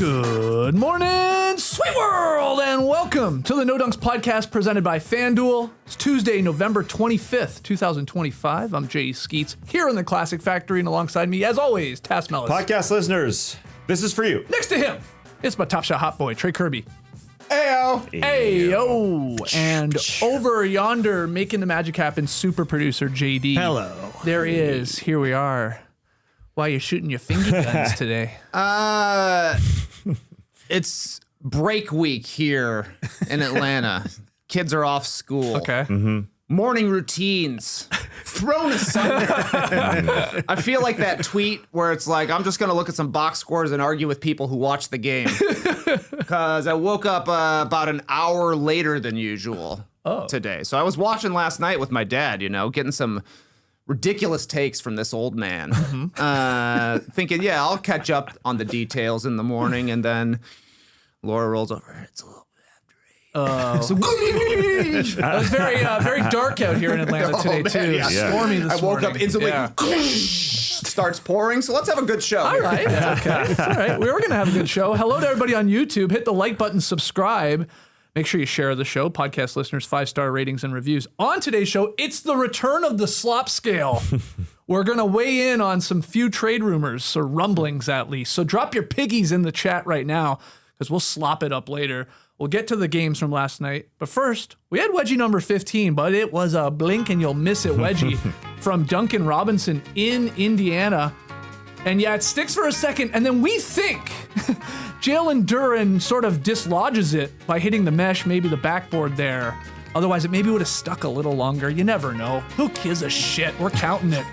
Good morning, sweet world, and welcome to the No Dunks podcast presented by FanDuel. It's Tuesday, November 25th, 2025. I'm Jay Skeets here in the Classic Factory, and alongside me, as always, Tass Mellis. Podcast listeners, this is for you. Next to him, it's my Top Shot hot boy, Trey Kirby. Ayo. Ayo. And over yonder, making the magic happen, super producer JD. Hello. There he is. Here we are. Why are you shooting your finger guns today? It's break week here in Atlanta. Kids are off school. Okay. Morning routines thrown asunder. I feel like that tweet where it's like, I'm just going to look at some box scores and argue with people who watch the game. Because I woke up about an hour later than usual today. So I was watching last night with my dad, getting some ridiculous takes from this old man. Thinking, yeah, I'll catch up on the details in the morning. And then Laura rolls over. It's a little bit after 8. It was very dark out here in Atlanta today, too. Yeah. Stormy this morning. I woke up instantly. Yeah. Starts pouring. So let's have a good show. All right. Okay. It's all right. We were going to have a good show. Hello to everybody on YouTube. Hit the like button, subscribe. Make sure you share the show. Podcast listeners, 5-star ratings and reviews. On today's show, it's the return of the Slop Scale. We're going to weigh in on some few trade rumors, or rumblings at least. So drop your piggies in the chat right now, because we'll slop it up later. We'll get to the games from last night. But first, we had Wedgie number 15, but it was a blink and you'll miss it Wedgie from Duncan Robinson in Indiana. And yeah, it sticks for a second, and then we think Jalen Duran sort of dislodges it by hitting the mesh, maybe the backboard there. Otherwise, it maybe would have stuck a little longer. You never know. Who gives a shit? We're counting it.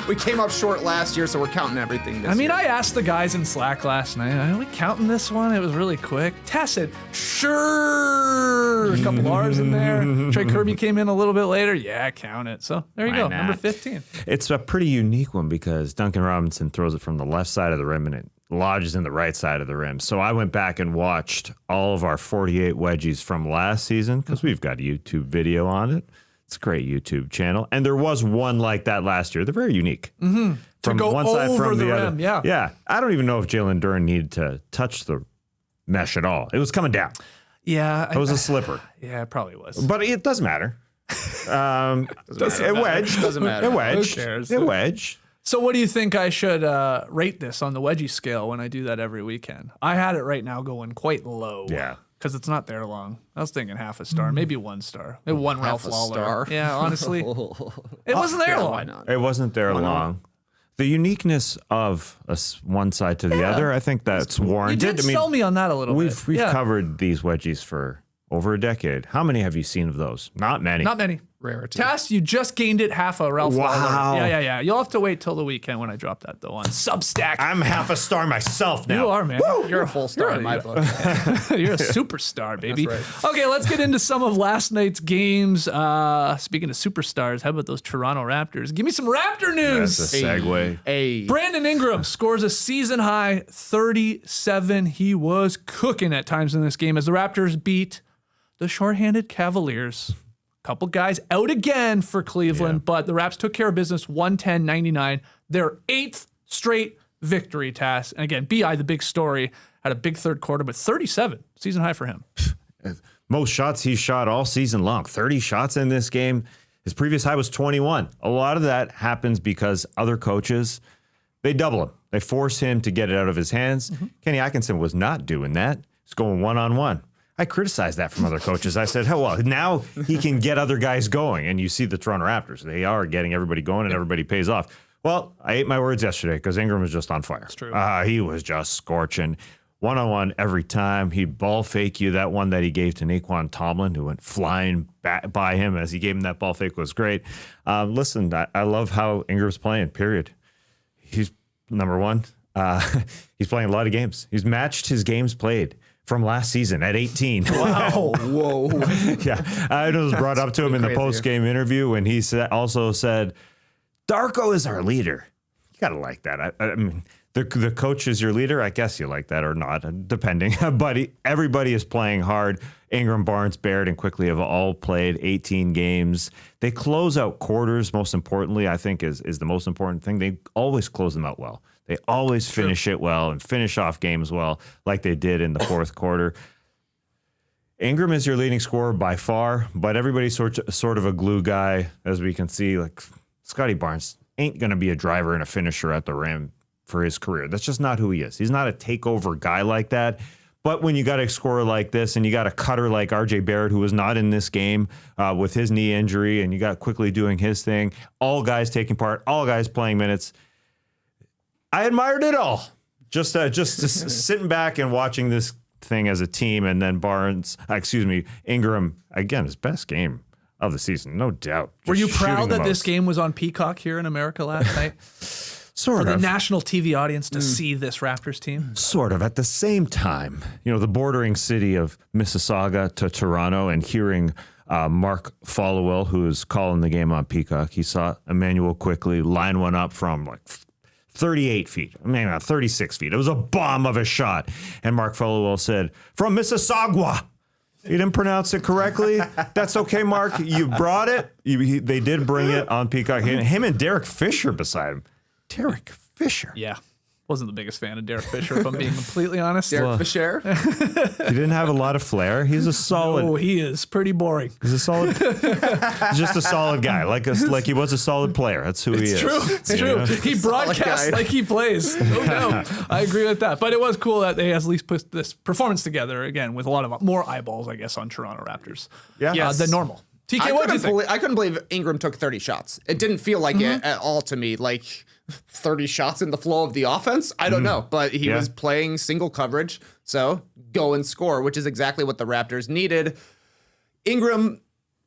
We came up short last year, so we're counting everything this year. I asked the guys in Slack last night, are we counting this one? It was really quick. Tess said, sure. A couple R's in there. Trey Kirby came in a little bit later. Yeah, count it. So there you go, number 15. It's a pretty unique one because Duncan Robinson throws it from the left side of the rim and it lodges in the right side of the rim. So I went back and watched all of our 48 wedgies from last season because we've got a YouTube video on it. It's a great YouTube channel. And there was one like that last year. They're very unique. From to go one side over from the rim, other. Yeah. I don't even know if Jalen Duran needed to touch the mesh at all. It was coming down. Yeah. It was a slipper. Yeah, it probably was. But it doesn't matter. It wedged. Doesn't matter. It wedged. Who cares? It wedged. So what do you think I should rate this on the wedgie scale when I do that every weekend? I had it right now going quite low. Yeah. Because it's not there long. I was thinking half a star, maybe 1 star. Maybe one Ralph Lawler. Star. Yeah, honestly. It wasn't there long. Why not? It wasn't there long. The uniqueness of one side to the other, I think that's warranted. You did sell me on that a little bit. We've covered these wedgies for over a decade. How many have you seen of those? Not many. Not many. Rarity. Tass, you just gained it half a Ralph Wow. Lawler. Yeah. You'll have to wait till the weekend when I drop that, though, on Substack. I'm half a star myself now. You are, man. You're a full star in my book. You're a superstar, baby. That's Okay, let's get into some of last night's games. Speaking of superstars, how about those Toronto Raptors? Give me some Raptor news. That's a segue. Hey. Brandon Ingram scores a season-high 37. He was cooking at times in this game as the Raptors beat the shorthanded Cavaliers. Couple guys out again for Cleveland, but the Raps took care of business 110-99. Their 8th straight victory, Tass. And again, B.I., the big story, had a big third quarter, but 37, season high for him. Most shots he's shot all season long. 30 shots in this game. His previous high was 21. A lot of that happens because other coaches, they double him. They force him to get it out of his hands. Kenny Atkinson was not doing that. He's going one-on-one. I criticized that from other coaches. I said, well, now he can get other guys going. And you see the Toronto Raptors. They are getting everybody going and everybody pays off. Well, I ate my words yesterday because Ingram was just on fire. That's true. He was just scorching. One-on-one every time. He'd ball fake you. That one that he gave to Nique Tomlin, who went flying by him as he gave him that ball fake, was great. Listen, I love how Ingram's playing, period. He's number one. He's playing a lot of games. He's matched his games played from last season at 18. Wow. Whoa. Yeah. It was brought up to him in the post-game interview when he also said, Darko is our leader. You got to like that. I mean, The coach is your leader. I guess you like that or not, depending. But everybody is playing hard. Ingram, Barnes, Baird, and Quickly have all played 18 games. They close out quarters, most importantly, I think is the most important thing. They always close them out well. They always finish it well and finish off games well, like they did in the fourth quarter. Ingram is your leading scorer by far, but everybody's sort of a glue guy, as we can see. Like Scotty Barnes ain't going to be a driver and a finisher at the rim for his career. That's just not who he is. He's not a takeover guy like that. But when you got a scorer like this and you got a cutter like RJ Barrett, who was not in this game with his knee injury, and you got Quickly doing his thing, all guys taking part, all guys playing minutes, I admired it all. Just sitting back and watching this thing as a team, and then Ingram, again, his best game of the season, no doubt. Were you proud that this game was on Peacock here in America last night? Sort For of. the national TV audience to see this Raptors team? Sort of. At the same time, the bordering city of Mississauga to Toronto, and hearing Mark Followell, who is calling the game on Peacock, he saw Emmanuel Quickly line one up from like 38 feet, 36 feet. It was a bomb of a shot. And Mark Followell said, from Mississauga. He didn't pronounce it correctly. That's okay, Mark. You brought it. They did bring it on Peacock. Him and Derek Fisher beside him. Derek Fisher. Yeah. Wasn't the biggest fan of Derek Fisher, if I'm being completely honest. Derek Fisher. He didn't have a lot of flair. He's a solid. Oh, he is pretty boring. He's a solid. He's just a solid guy, like he was a solid player. That's who he is. It's true. He broadcasts like he plays. No, I agree with that. But it was cool that they at least put this performance together again with a lot of more eyeballs, I guess, on Toronto Raptors. Yeah. Than normal. TK, what do you think? I couldn't believe Ingram took 30 shots. It didn't feel like it at all to me. Like 30 shots in the flow of the offense? I don't know, but he was playing single coverage, so go and score, which is exactly what the Raptors needed. Ingram,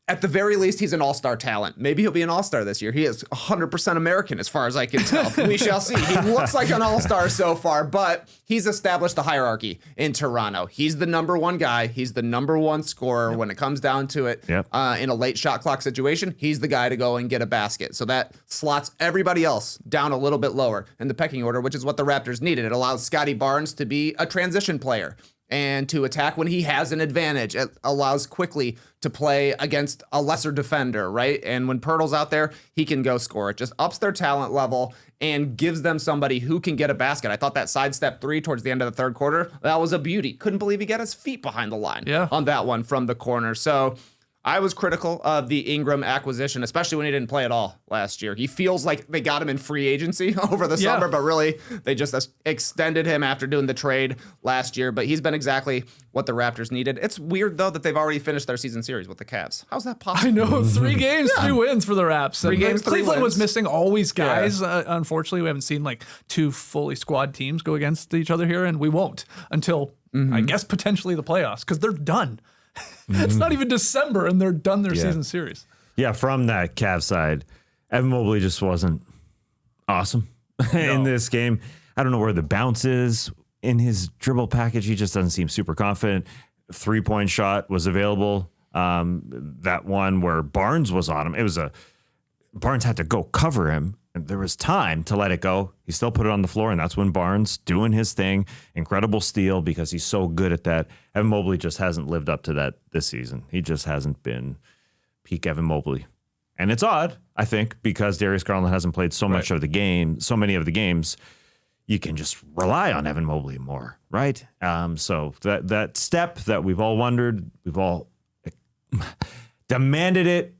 at the very least, he's an all-star talent. Maybe he'll be an all-star this year. He is 100% American as far as I can tell. We shall see. He looks like an all-star so far, but he's established the hierarchy in Toronto. He's the number one guy. He's the number one scorer when it comes down to it. In a late shot clock situation, he's the guy to go and get a basket. So that slots everybody else down a little bit lower in the pecking order, which is what the Raptors needed. It allows Scotty Barnes to be a transition player and to attack when he has an advantage. It allows Quickly to play against a lesser defender, right? And when Pirtle's out there, he can go score. It just ups their talent level and gives them somebody who can get a basket. I thought that sidestep three towards the end of the third quarter, that was a beauty. Couldn't believe he got his feet behind the line on that one from the corner. So I was critical of the Ingram acquisition, especially when he didn't play at all last year. He feels like they got him in free agency over the summer, but really they just extended him after doing the trade last year. But he's been exactly what the Raptors needed. It's weird, though, that they've already finished their season series with the Cavs. How's that possible? I know, 3 games, 3 wins for the Raps. 3 games, 3 Cleveland wins. was missing always guys. Unfortunately, we haven't seen like 2 fully squad teams go against each other here, and we won't until, I guess, potentially the playoffs, because they're done. It's not even December, and they're done their season series. Yeah, from that Cavs side, Evan Mobley just wasn't awesome in this game. I don't know where the bounce is in his dribble package. He just doesn't seem super confident. 3-point shot was available. That one where Barnes was on him, Barnes had to go cover him. And there was time to let it go. He still put it on the floor, and that's when Barnes doing his thing. Incredible steal because he's so good at that. Evan Mobley just hasn't lived up to that this season. He just hasn't been peak Evan Mobley. And it's odd, I think, because Darius Garland hasn't played so much of the game, so many of the games. You can just rely on Evan Mobley more, right? So that step that we've all wondered, we've all demanded it,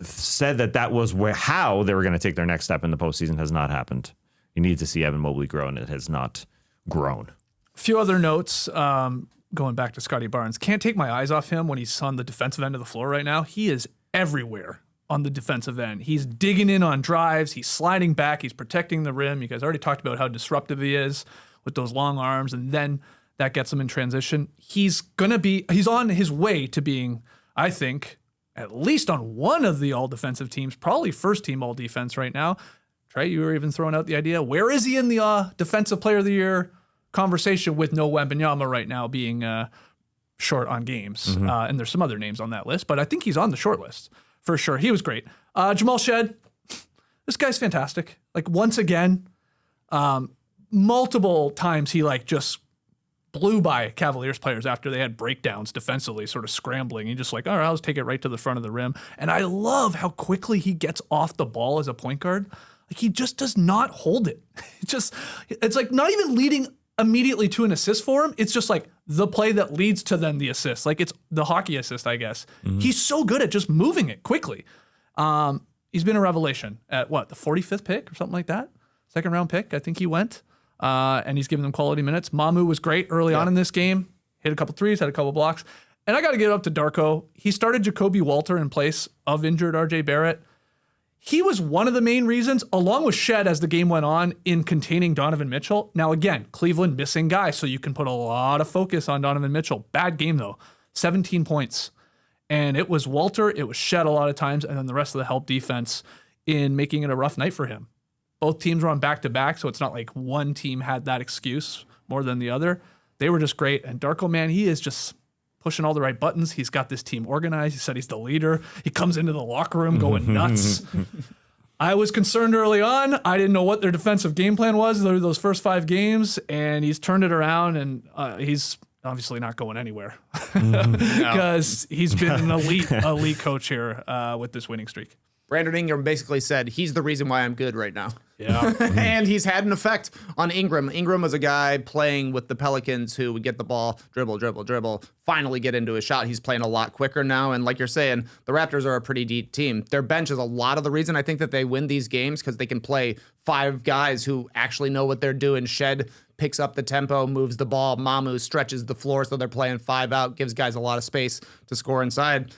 said that was how they were going to take their next step in the postseason has not happened. You need to see Evan Mobley grow, and it has not grown. A few other notes, going back to Scotty Barnes. Can't take my eyes off him when he's on the defensive end of the floor right now. He is everywhere on the defensive end. He's digging in on drives. He's sliding back. He's protecting the rim. You guys already talked about how disruptive he is with those long arms, and then that gets him in transition. He's on his way to being, I think, at least on one of the all-defensive teams, probably first team all-defense right now. Trey, you were even throwing out the idea, where is he in the Defensive Player of the Year conversation with Noah Wembanyama right now being short on games? And there's some other names on that list, but I think he's on the short list for sure. He was great. Jamal Shed, this guy's fantastic. Like, once again, multiple times he like just blew by Cavaliers players after they had breakdowns defensively, sort of scrambling. He just like, all right, I'll just take it right to the front of the rim. And I love how quickly he gets off the ball as a point guard. Like he just does not hold it. It's like not even leading immediately to an assist for him. It's just like the play that leads to then the assist. Like it's the hockey assist, I guess. He's so good at just moving it quickly. He's been a revelation at what, the 45th pick or something like that? Second round pick, I think he went. And he's given them quality minutes. Mamu was great early on in this game. Hit a couple threes, had a couple blocks. And I got to give it up to Darko. He started Jacoby Walter in place of injured RJ Barrett. He was one of the main reasons, along with Shed as the game went on, in containing Donovan Mitchell. Now again, Cleveland missing guy, so you can put a lot of focus on Donovan Mitchell. Bad game though, 17 points. And it was Walter, it was Shed a lot of times, and then the rest of the help defense in making it a rough night for him. Both teams were on back-to-back, so it's not like one team had that excuse more than the other. They were just great. And Darko, man, he is just pushing all the right buttons. He's got this team organized. He said he's the leader. He comes into the locker room going nuts. I was concerned early on. I didn't know what their defensive game plan was through those first 5 games, and he's turned it around, and he's obviously not going anywhere because he's been an elite coach here with this winning streak. Brandon Ingram basically said, he's the reason why I'm good right now. Yeah. And he's had an effect on Ingram. Ingram was a guy playing with the Pelicans who would get the ball, dribble, finally get into a shot. He's playing a lot quicker now. And like you're saying, the Raptors are a pretty deep team. Their bench is a lot of the reason I think that they win these games because they can play 5 guys who actually know what they're doing. Shed picks up the tempo, moves the ball. Mamu stretches the floor so they're playing 5 out, gives guys a lot of space to score inside.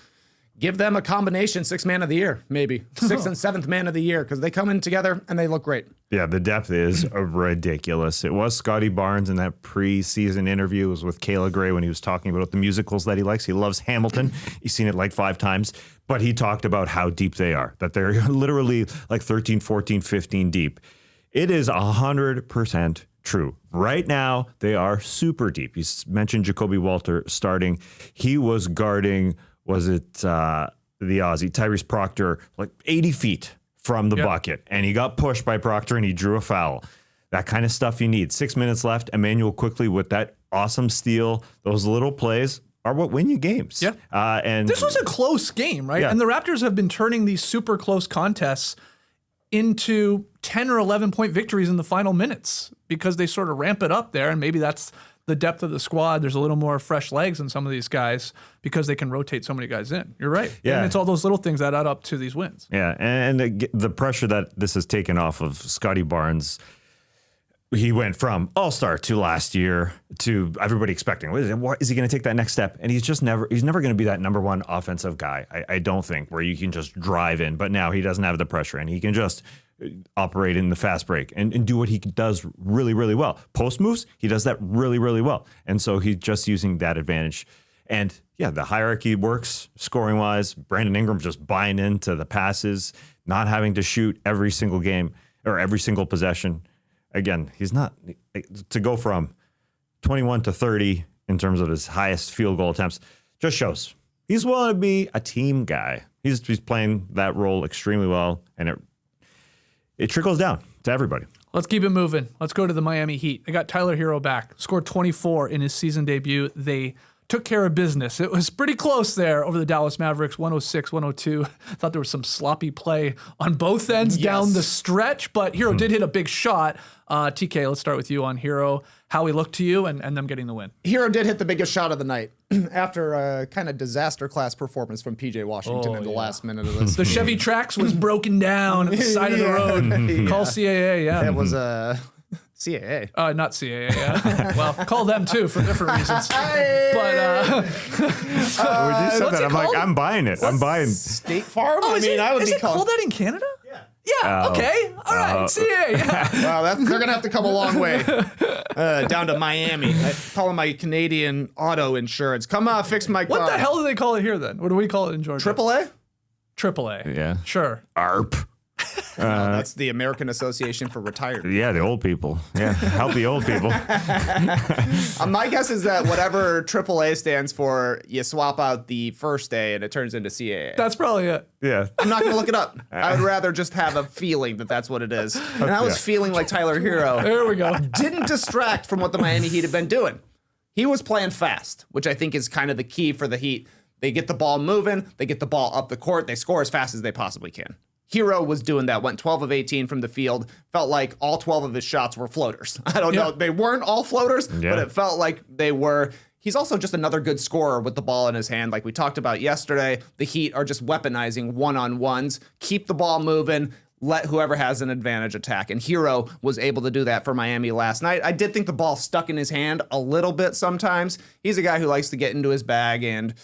Give them a combination 6th man of the year, maybe 6th and 7th man of the year, because they come in together and they look great. Yeah, the depth is ridiculous. It was Scotty Barnes in that preseason interview. It was with Kayla Gray when he was talking about the musicals that he likes. He loves Hamilton. He's seen it like 5 times. But he talked about how deep they are, that they're literally like 13, 14, 15 deep. It is 100% true. Right now, they are super deep. You mentioned Jacoby Walter starting. He was guarding... was it the Aussie, Tyrese Proctor, like 80 feet from the bucket. And he got pushed by Proctor and he drew a foul. That kind of stuff you need. 6 minutes left. Emmanuel quickly with that awesome steal. Those little plays are what win you games. Yeah. And this was a close game, right? Yeah. And the Raptors have been turning these super close contests into 10 or 11 point victories in the final minutes because they sort of ramp it up there. And maybe that's the depth of the squad. There's a little more fresh legs in some of these guys because they can rotate so many guys in. You're right. Yeah. And it's all those little things that add up to these wins. Yeah. And the pressure that this has taken off of Scotty Barnes, he went from all-star to last year to everybody expecting, is he going to take that next step? And he's never going to be that number 1 offensive guy. I don't think, where you can just drive in, but now he doesn't have the pressure and he can just operate in the fast break and do what he does really, really well. Post moves, he does that really, really well. And so he's just using that advantage. And yeah, the hierarchy works scoring wise. Brandon Ingram just buying into the passes, not having to shoot every single game or every single possession. Again, he's not to go from 21 to 30 in terms of his highest field goal attempts just shows he's willing to be a team guy. He's playing that role extremely well, and it trickles down to everybody. Let's keep it moving. Let's go to the Miami Heat. They got Tyler Herro back. Scored 24 in his season debut. They took care of business. It was pretty close there over the Dallas Mavericks, 106-102. Thought there was some sloppy play on both ends down the stretch, but Herro did hit a big shot. TK, let's start with you on Herro. How he looked to you and them getting the win. Herro did hit the biggest shot of the night after a kind of disaster class performance from PJ Washington in the last minute of this. The Chevy Trax was broken down at the side of the road. Call CAA, It was CAA. Not CAA, yeah. Well, call them too for different reasons. But when you said that, I'm like, I'm buying it. I'm buying State Farm? is it called that in Canada? Yeah, okay. All right, CAA. Yeah. Wow, they're going to have to come a long way down to Miami. I call my Canadian auto insurance. Come on, fix my car. What the hell do they call it here then? What do we call it in Georgia? AAA? AAA. Yeah. Sure. ARP. That's the American Association for Retired. Yeah, the old people. Yeah, help the old people. My guess is that whatever AAA stands for, you swap out the first A and it turns into CAA. That's probably it. Yeah. I'm not going to look it up. I would rather just have a feeling that that's what it is. And I was feeling like Tyler Herro. There we go. Didn't distract from what the Miami Heat have been doing. He was playing fast, which I think is kind of the key for the Heat. They get the ball moving, they get the ball up the court, they score as fast as they possibly can. Herro was doing that, went 12 of 18 from the field, felt like all 12 of his shots were floaters. I don't know, they weren't all floaters, but it felt like they were. He's also just another good scorer with the ball in his hand. Like we talked about yesterday, the Heat are just weaponizing one-on-ones, keep the ball moving, let whoever has an advantage attack. And Herro was able to do that for Miami last night. I did think the ball stuck in his hand a little bit sometimes. He's a guy who likes to get into his bag and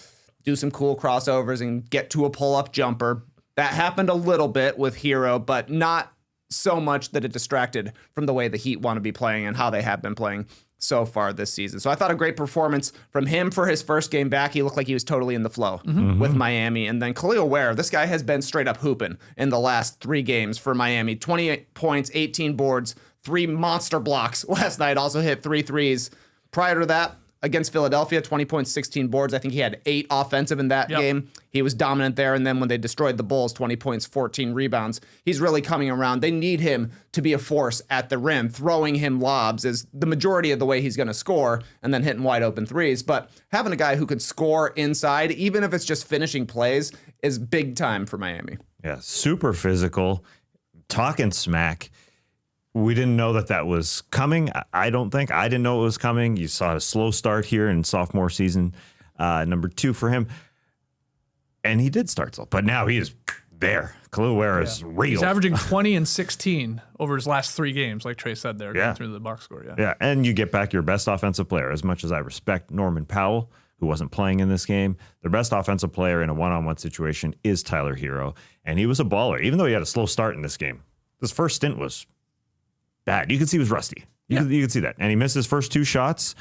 do some cool crossovers and get to a pull-up jumper. That happened a little bit with Herro, but not so much that it distracted from the way the Heat want to be playing and how they have been playing so far this season. So I thought a great performance from him for his first game back. He looked like he was totally in the flow with Miami. And then Khalil Ware, this guy has been straight up hooping in the last 3 games for Miami. 28 points, 18 boards, 3 monster blocks last night. Also hit 3 threes. Prior to that, against Philadelphia, 20 points, 16 boards. I think he had 8 offensive in that game. He was dominant there. And then when they destroyed the Bulls, 20 points, 14 rebounds. He's really coming around. They need him to be a force at the rim. Throwing him lobs is the majority of the way he's going to score, and then hitting wide open threes. But having a guy who can score inside, even if it's just finishing plays, is big time for Miami. Yeah, super physical, talking smack. We didn't know that was coming. I don't think. I didn't know it was coming. You saw a slow start here in sophomore season, number 2 for him. And he did start slow, but now he is there. Khalil Ware is real. He's averaging 20 and 16 over his last 3 games, like Trey said there, going through the box score. Yeah, and you get back your best offensive player. As much as I respect Norman Powell, who wasn't playing in this game, their best offensive player in a one-on-one situation is Tyler Herro. And he was a baller, even though he had a slow start in this game. This first stint was bad. You could see he was rusty. You could see that. And he missed his first 2 shots.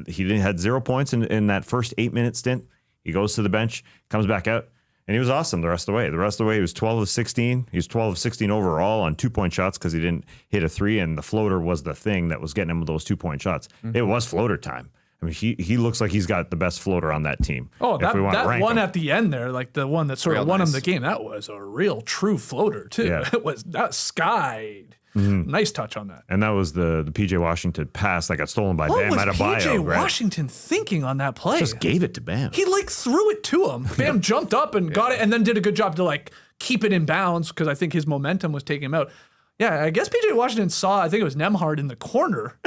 He had 0 points in that first 8-minute stint. He goes to the bench, comes back out, and he was awesome the rest of the way. The rest of the way, he was 12 of 16. He was 12 of 16 overall on 2-point shots because he didn't hit a 3, and the floater was the thing that was getting him those 2-point shots. It was floater time. I mean, he looks like he's got the best floater on that team. Oh, that one at the end there, like the one that sort of won him the game, that was a real true floater, too. Yeah. It was that skied. Nice touch on that. And that was the P.J. Washington pass that got stolen by Bam Adebayo. What was P.J. Washington thinking on that play? Just gave it to Bam. He like threw it to him. Bam jumped up and got it, and then did a good job to like keep it in bounds because I think his momentum was taking him out. Yeah, I guess P.J. Washington saw, I think it was Nembhard in the corner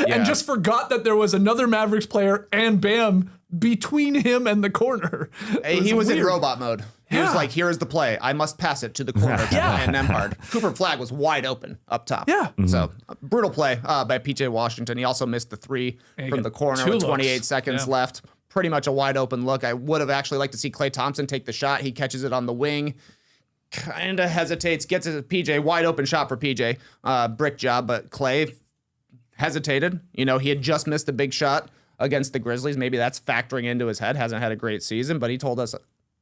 and just forgot that there was another Mavericks player and Bam between him and the corner. He was in robot mode. He was like, here is the play. I must pass it to the corner and Nembhard. Cooper Flagg was wide open up top. Yeah. So, brutal play by P.J. Washington. He also missed the 3 from the corner with 28 seconds left. Pretty much a wide open look. I would have actually liked to see Klay Thompson take the shot. He catches it on the wing. Kind of hesitates, gets it to PJ, wide open shot for PJ, brick job, but Klay hesitated. You know, he had just missed a big shot against the Grizzlies. Maybe that's factoring into his head. Hasn't had a great season, but he told us,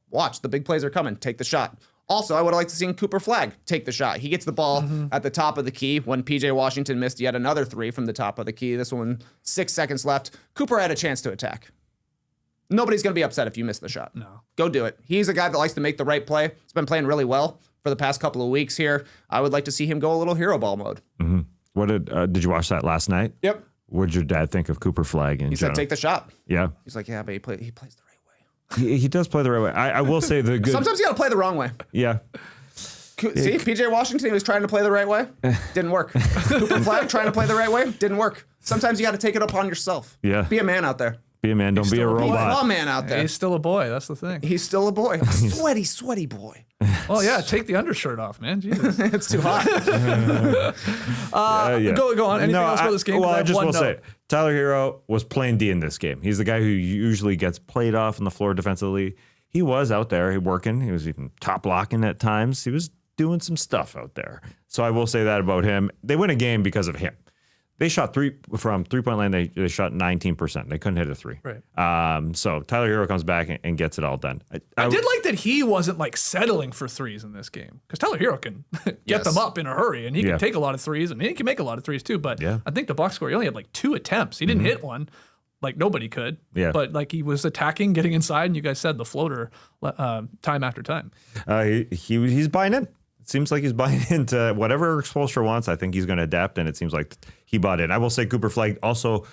watch, the big plays are coming. Take the shot. Also, I would have liked to see Cooper Flagg take the shot. He gets the ball at the top of the key when PJ Washington missed yet another 3 from the top of the key. This one, 6 seconds left. Cooper had a chance to attack. Nobody's going to be upset if you miss the shot. No. Go do it. He's a guy that likes to make the right play. He's been playing really well for the past couple of weeks here. I would like to see him go a little hero ball mode. What did you watch that last night? Yep. What did your dad think of Cooper Flagg? He said, take the shot. Yeah. He's like, yeah, but he plays the right way. He does play the right way. I will say the good. Sometimes you got to play the wrong way. Yeah. See, PJ Washington, he was trying to play the right way. Didn't work. Cooper Flagg trying to play the right way. Didn't work. Sometimes you got to take it upon yourself. Yeah. Be a man out there. Be a man. Don't be a robot. Be a man out there. He's still a boy. That's the thing. He's still a boy. A sweaty, sweaty boy. Well, yeah, take the undershirt off, man. Jesus. It's too hot. Go on. Anything else about this game? Well, I just will say, Tyler Herro was playing D in this game. He's the guy who usually gets played off on the floor defensively. He was out there working. He was even top blocking at times. He was doing some stuff out there. So I will say that about him. They win a game because of him. They shot from 3-point line. They shot 19%. They couldn't hit a three. Right. So Tyler Herro comes back and gets it all done. I did like that he wasn't like settling for threes in this game, because Tyler Herro can get them up in a hurry, and he can take a lot of threes, and he can make a lot of threes too. But I think the box score, he only had like 2 attempts. He didn't hit one, like nobody could. Yeah. But like he was attacking, getting inside, and you guys said the floater time after time. He's buying in. It seems like he's buying into whatever Spoelstra wants. I think he's going to adapt, and it seems like he bought in. I will say Cooper Flagg also,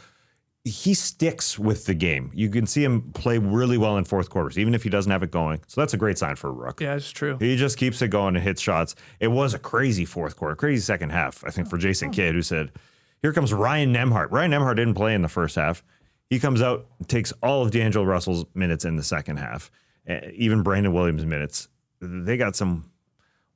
he sticks with the game. You can see him play really well in fourth quarters, even if he doesn't have it going. So that's a great sign for a rook. Yeah, it's true. He just keeps it going and hits shots. It was a crazy fourth quarter, crazy second half, I think, for Jason Kidd, who said, here comes Ryan Nembhard. Ryan Nembhard didn't play in the first half. He comes out, takes all of D'Angelo Russell's minutes in the second half, even Brandon Williams' minutes. They got some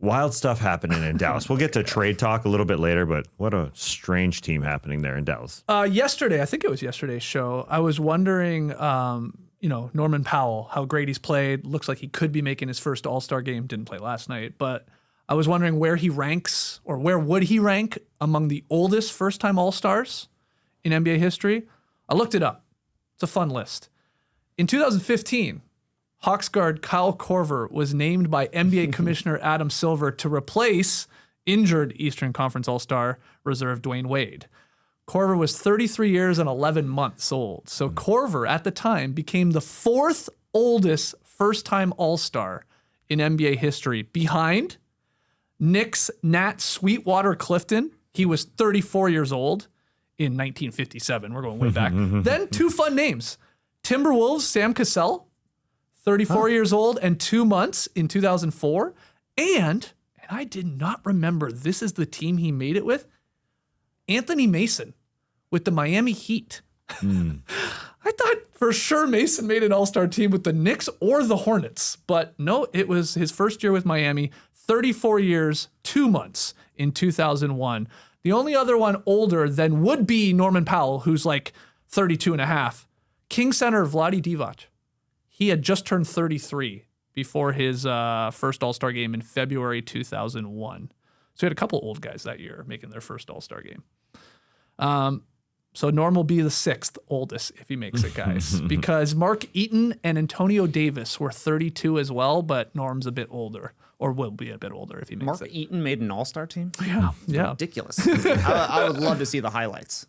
wild stuff happening in Dallas. We'll get to trade talk a little bit later, but what a strange team happening there in Dallas. Yesterday, I think it was yesterday's show, I was wondering, Norman Powell, how great he's played. Looks like he could be making his first All-Star game. Didn't play last night, but I was wondering where he ranks, or where would he rank among the oldest first-time All-Stars in NBA history. I looked it up. It's a fun list. In 2015, Hawks guard Kyle Korver was named by NBA Commissioner Adam Silver to replace injured Eastern Conference All-Star reserve Dwayne Wade. Korver was 33 years and 11 months old. So Korver, at the time, became the 4th oldest first-time All-Star in NBA history, behind Knicks Nat Sweetwater Clifton. He was 34 years old in 1957. We're going way back. Then 2 fun names. Timberwolves Sam Cassell, 34 years old and 2 months in 2004. And I did not remember this is the team he made it with, Anthony Mason with the Miami Heat. I thought for sure Mason made an all-star team with the Knicks or the Hornets, but no, it was his first year with Miami, 34 years, 2 months in 2001. The only other one older than would be Norman Powell, who's like 32 and a half, King center Vlade Divac. He had just turned 33 before his first All-Star game in February 2001. So he had a couple old guys that year making their first All-Star game. So Norm will be the 6th oldest if he makes it, guys, because Mark Eaton and Antonio Davis were 32 as well, but Norm's a bit older, or will be a bit older if he makes Mark it. Eaton made an all-star team? Yeah. Ridiculous. I would love to see the highlights.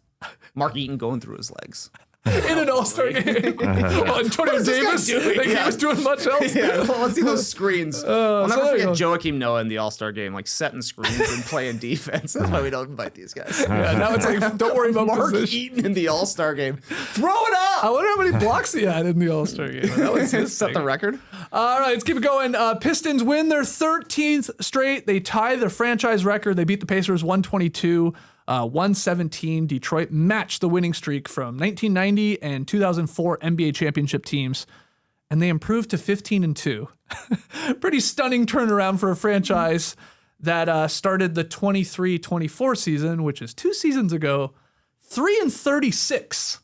Mark Eaton going through his legs. In an All-Star game. Antonio Davis, he was doing much else. Yeah, let's see those screens. I'll never forget go. Joakim Noah in the All-Star game, like setting screens and playing defense. That's why we don't invite these guys. Yeah, now it's like, don't worry about Mark position. Eaton in the All-Star game. Throw it up! I wonder how many blocks he had in the All-Star game. That was his Set thing. the record. All right, let's keep it going. Pistons win their 13th straight. They tie their franchise record. They beat the Pacers 122. 117. Detroit matched the winning streak from 1990 and 2004 NBA championship teams, and they improved to 15-2. Pretty stunning turnaround for a franchise that started the 23-24 season, which is 2 seasons ago, 3-36.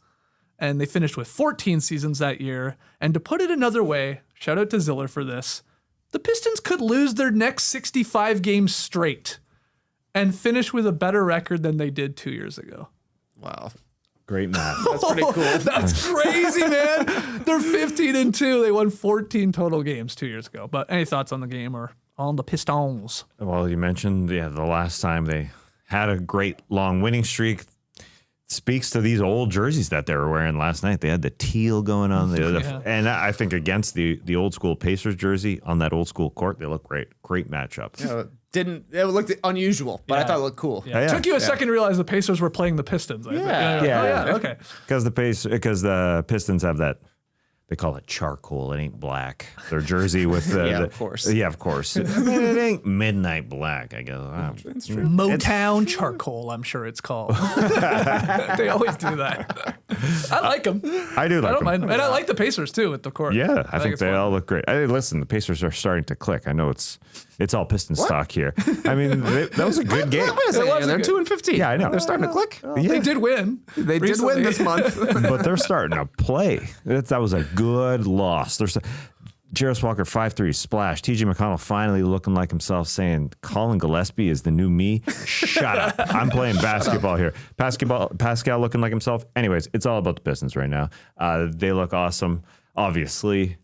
And they finished with 14 seasons that year. And to put it another way, shout out to Ziller for this, the Pistons could lose their next 65 games straight and finish with a better record than they did 2 years ago. Wow. Great math. That's pretty cool. That's crazy, man. They're 15-2. They won 14 total games 2 years ago. But any thoughts on the game or on the Pistons? Well, you mentioned the last time they had a great long winning streak. Speaks to these old jerseys that they were wearing last night. They had the teal going on, and I think against the old school Pacers jersey on that old school court, they look great. Great matchup. It looked unusual, but I thought it looked cool. Yeah. Took you a second to realize the Pacers were playing the Pistons. I think. Okay. Because the Pistons have that. They call it charcoal. It ain't black. Their jersey with the of course. Yeah, of course. I mean, it ain't midnight black, I guess. It's true. Motown charcoal, I'm sure it's called. They always do that. I like them. I do like I don't them. mind. And I like the Pacers too with the court. Yeah, I think it's they fun. all look great. Listen, the Pacers are starting to click. I know it's all Pistons stock here. I mean, that was a good game. Wait a second, they're 2-15. Yeah, I know. They're starting to click. They did win. They did win this month. But they're starting to play. That was a good loss. Jarris Walker, 5-3, splash. TJ McConnell finally looking like himself, saying Colin Gillespie is the new me. Shut up. I'm playing basketball here. Pascal looking like himself. Anyways, it's all about the Pistons right now. They look awesome. Obviously,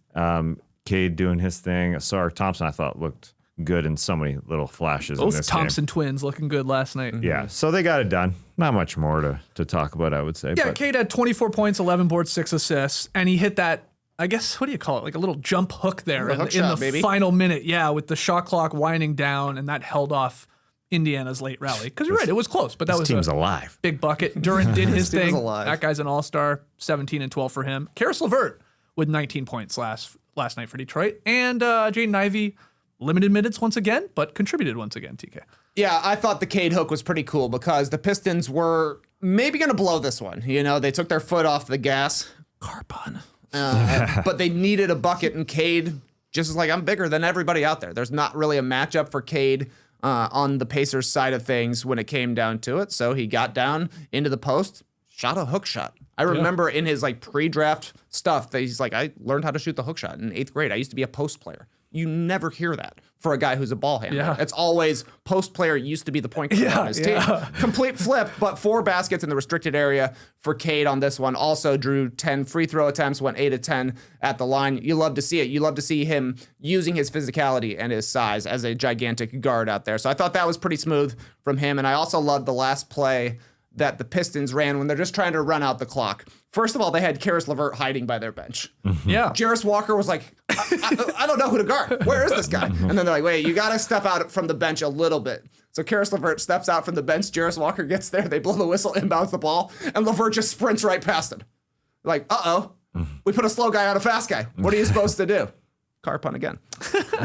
Cade doing his thing. Ausar Thompson, I thought, looked good in so many little flashes in Both this Thompson game. twins looking good last night. Yeah, so they got it done. Not much more to talk about, I would say. Yeah, but Cade had 24 points, 11 boards, 6 assists, and he hit that, I guess, what do you call it? Like a little jump hook there in the final minute. Yeah, with the shot clock winding down, and that held off Indiana's late rally. Because you're right, it was close, but that was team's alive. Big bucket. Durant did his thing. alive. That guy's an all-star, 17 and 12 for him. Karis LeVert with 19 points last night for Detroit. And Jaden Ivey, limited minutes once again, but contributed once again, TK. Yeah, I thought the Cade hook was pretty cool because the Pistons were maybe going to blow this one. You know, they took their foot off the gas. Carpon. But they needed a bucket, and Cade just was like, I'm bigger than everybody out there. There's not really a matchup for Cade on the Pacers side of things when it came down to it. So he got down into the post, shot a hook shot. I remember in his like pre-draft stuff that he's like, I learned how to shoot the hook shot in 8th grade. I used to be a post player. You never hear that for a guy who's a ball handler. Yeah. It's always post player used to be the point guard on his team. Complete flip, but 4 baskets in the restricted area for Cade on this one. Also drew 10 free throw attempts, went 8 of 10 at the line. You love to see it. You love to see him using his physicality and his size as a gigantic guard out there. So I thought that was pretty smooth from him. And I also loved the last play that the Pistons ran when they're just trying to run out the clock. First of all, they had Karis LeVert hiding by their bench. Yeah. Jarris Walker was like, I don't know who to guard. Where is this guy? And then they're like, wait, you got to step out from the bench a little bit. So Karis LeVert steps out from the bench. Jarris Walker gets there. They blow the whistle, inbounds the ball, and LeVert just sprints right past him. Like, we put a slow guy on a fast guy. What are you supposed to do? Car pun again.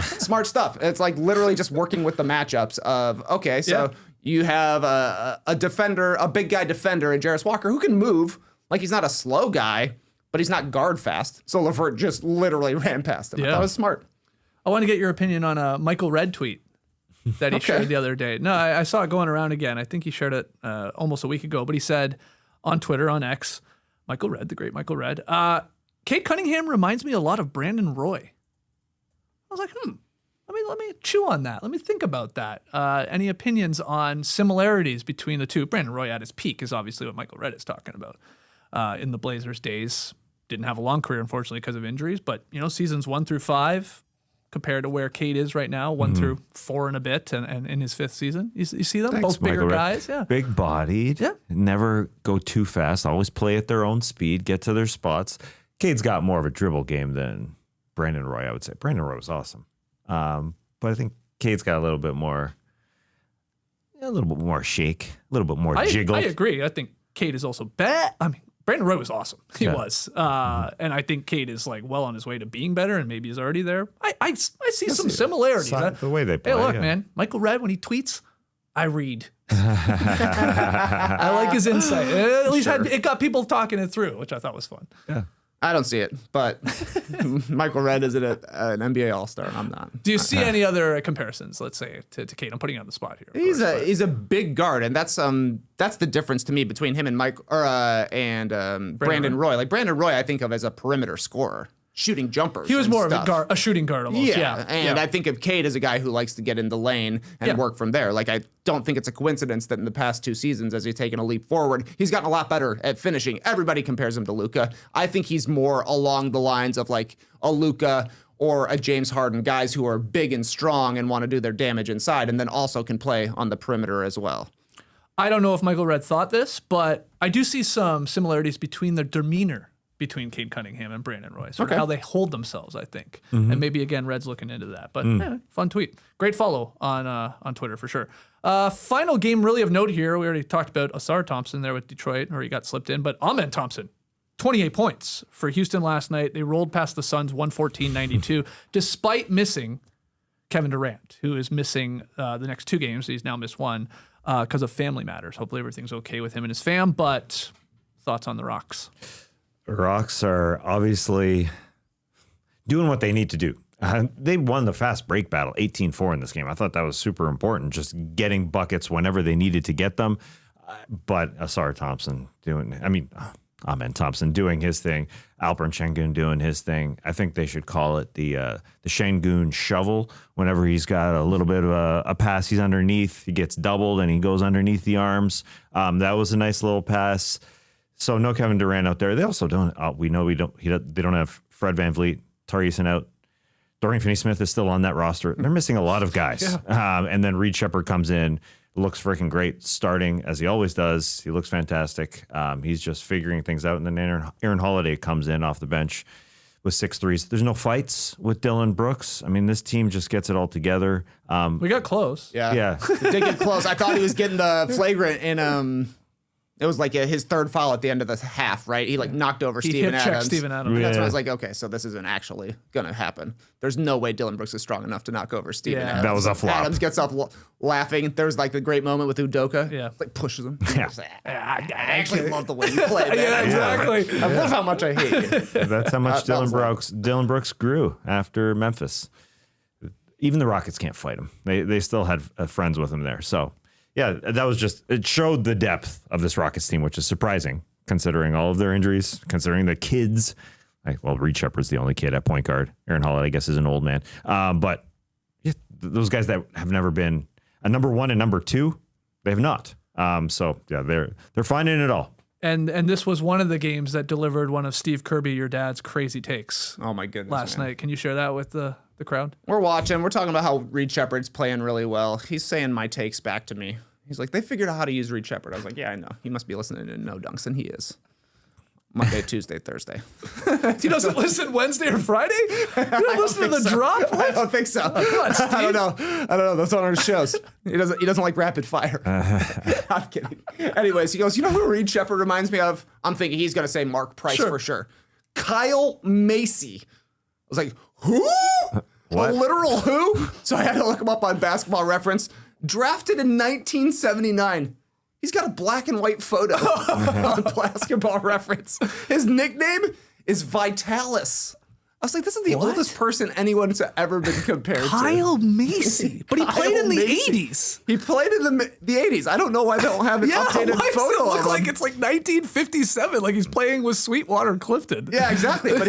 Smart stuff. It's like literally just working with the matchups of, okay, so you have a defender, a big guy defender in Jarris Walker who can move. Like he's not a slow guy, but he's not guard fast. So LeVert just literally ran past him. Yeah. That was smart. I want to get your opinion on a Michael Redd tweet that he shared the other day. No, I saw it going around again. I think he shared it almost a week ago, but he said on Twitter, on X, Michael Redd, the great Michael Redd, Cade Cunningham reminds me a lot of Brandon Roy. I was like, let me chew on that. Let me think about that. Any opinions on similarities between the two? Brandon Roy at his peak is obviously what Michael Redd is talking about. In the Blazers days, didn't have a long career, unfortunately, because of injuries, but, seasons 1 through 5 compared to where Cade is right now, 1 through 4 and a bit, and in his 5th season. You see them? Thanks, both bigger Michael guys. Yeah. Big bodied. Yeah. Never go too fast. Always play at their own speed, get to their spots. Cade's got more of a dribble game than Brandon Roy, I would say. Brandon Roy was awesome. But I think Cade's got a little bit more shake, a little bit more jiggle. I agree. I think Cade is also bad. I mean, Brandon Roy was awesome. He was. And I think Cade is like well on his way to being better and maybe is already there. I see some similarities. The way they play. Hey, look, man. Michael Redd, when he tweets, I read. I like his insight. At least it got people talking it through, which I thought was fun. Yeah. I don't see it, but Michael Redd is an NBA All-Star, and I'm not. Do you see any other comparisons, let's say, to Cade? I'm putting you on the spot here. He's a big guard, and that's the difference to me between him and Brandon Roy. Like Brandon Roy, I think of as a perimeter scorer, shooting jumpers. He was more stuff. of a shooting guard almost. Yeah. And I think of Cade as a guy who likes to get in the lane and work from there. Like I don't think it's a coincidence that in the past 2 seasons, as he's taken a leap forward, he's gotten a lot better at finishing. Everybody compares him to Luka. I think he's more along the lines of like a Luka or a James Harden, guys who are big and strong and want to do their damage inside, and then also can play on the perimeter as well. I don't know if Michael Redd thought this, but I do see some similarities between the demeanor between Cade Cunningham and Brandon Roy. Sort of how they hold themselves, I think. And maybe, again, Red's looking into that. But fun tweet. Great follow on Twitter for sure. Final game really of note here. We already talked about Ausar Thompson there with Detroit, or he got slipped in. But Amen Thompson, 28 points for Houston last night. They rolled past the Suns 114-92, despite missing Kevin Durant, who is missing the next 2 games. He's now missed 1 because of family matters. Hopefully everything's okay with him and his fam. But thoughts on the Rocks? Rocks are obviously doing what they need to do. They won the fast break battle, 18-4 in this game. I thought that was super important, just getting buckets whenever they needed to get them. But Ausar Thompson Amen Thompson doing his thing, Alperen Şengün doing his thing. I think they should call it the Şengün shovel. Whenever he's got a little bit of a pass, he's underneath, he gets doubled and he goes underneath the arms. That was a nice little pass. So no Kevin Durant out there. They also don't. They don't have Fred VanVleet, Tariq out. Dorian Finney-Smith is still on that roster. They're missing a lot of guys. And then Reed Sheppard comes in. Looks freaking great starting, as he always does. He looks fantastic. He's just figuring things out. And then Aaron Holiday comes in off the bench with 6 threes. There's no fights with Dylan Brooks. I mean, this team just gets it all together. We got close. Yeah. We did get close. I thought he was getting the flagrant in it was like his third foul at the end of the half, right? He knocked over Steven Adams. Steven Adams. And that's when I was like, okay, so this isn't actually going to happen. There's no way Dylan Brooks is strong enough to knock over Steven Adams. That was a flop. Adams gets up laughing. There's the great moment with Udoka. Yeah. Pushes him. Yeah. I actually love the way you play, man. Yeah, exactly. I love how much I hate you. That's how much Dylan Brooks grew after Memphis. Even the Rockets can't fight him. They still had friends with him there. So, yeah, that was it showed the depth of this Rockets team, which is surprising considering all of their injuries, considering the kids. Reed Sheppard's the only kid at point guard. Aaron Holiday, I guess, is an old man. But yeah, those guys that have never been a number 1 and number 2, they have not. So, yeah, they're finding it all. And this was one of the games that delivered one of Steve Kirby, your dad's crazy takes. Oh, my goodness. Last night. Can you share that with the crowd? We're watching. We're talking about how Reed Sheppard's playing really well. He's saying my takes back to me. He's like, they figured out how to use Reed Sheppard. I was like, yeah, I know. He must be listening to No Dunks, and he is. Monday, Tuesday, Thursday. He doesn't listen Wednesday or Friday? You don't listen to the drop? I don't think so. I don't know. That's on our shows. He doesn't like rapid fire. I'm kidding. Anyways, he goes, you know who Reed Sheppard reminds me of? I'm thinking he's going to say Mark Price for sure. Kyle Macy. I was like, who? What? A literal who? So I had to look him up on Basketball Reference. Drafted in 1979. He's got a black and white photo on Basketball Reference. His nickname is Vitalis. I was like, this is the oldest person anyone's ever been compared to. Kyle Macy. But he played in the 80s. He played in the 80s. I don't know why they don't have an updated why photo does it look of him. like it's 1957, like he's playing with Sweetwater Clifton. Yeah, exactly. But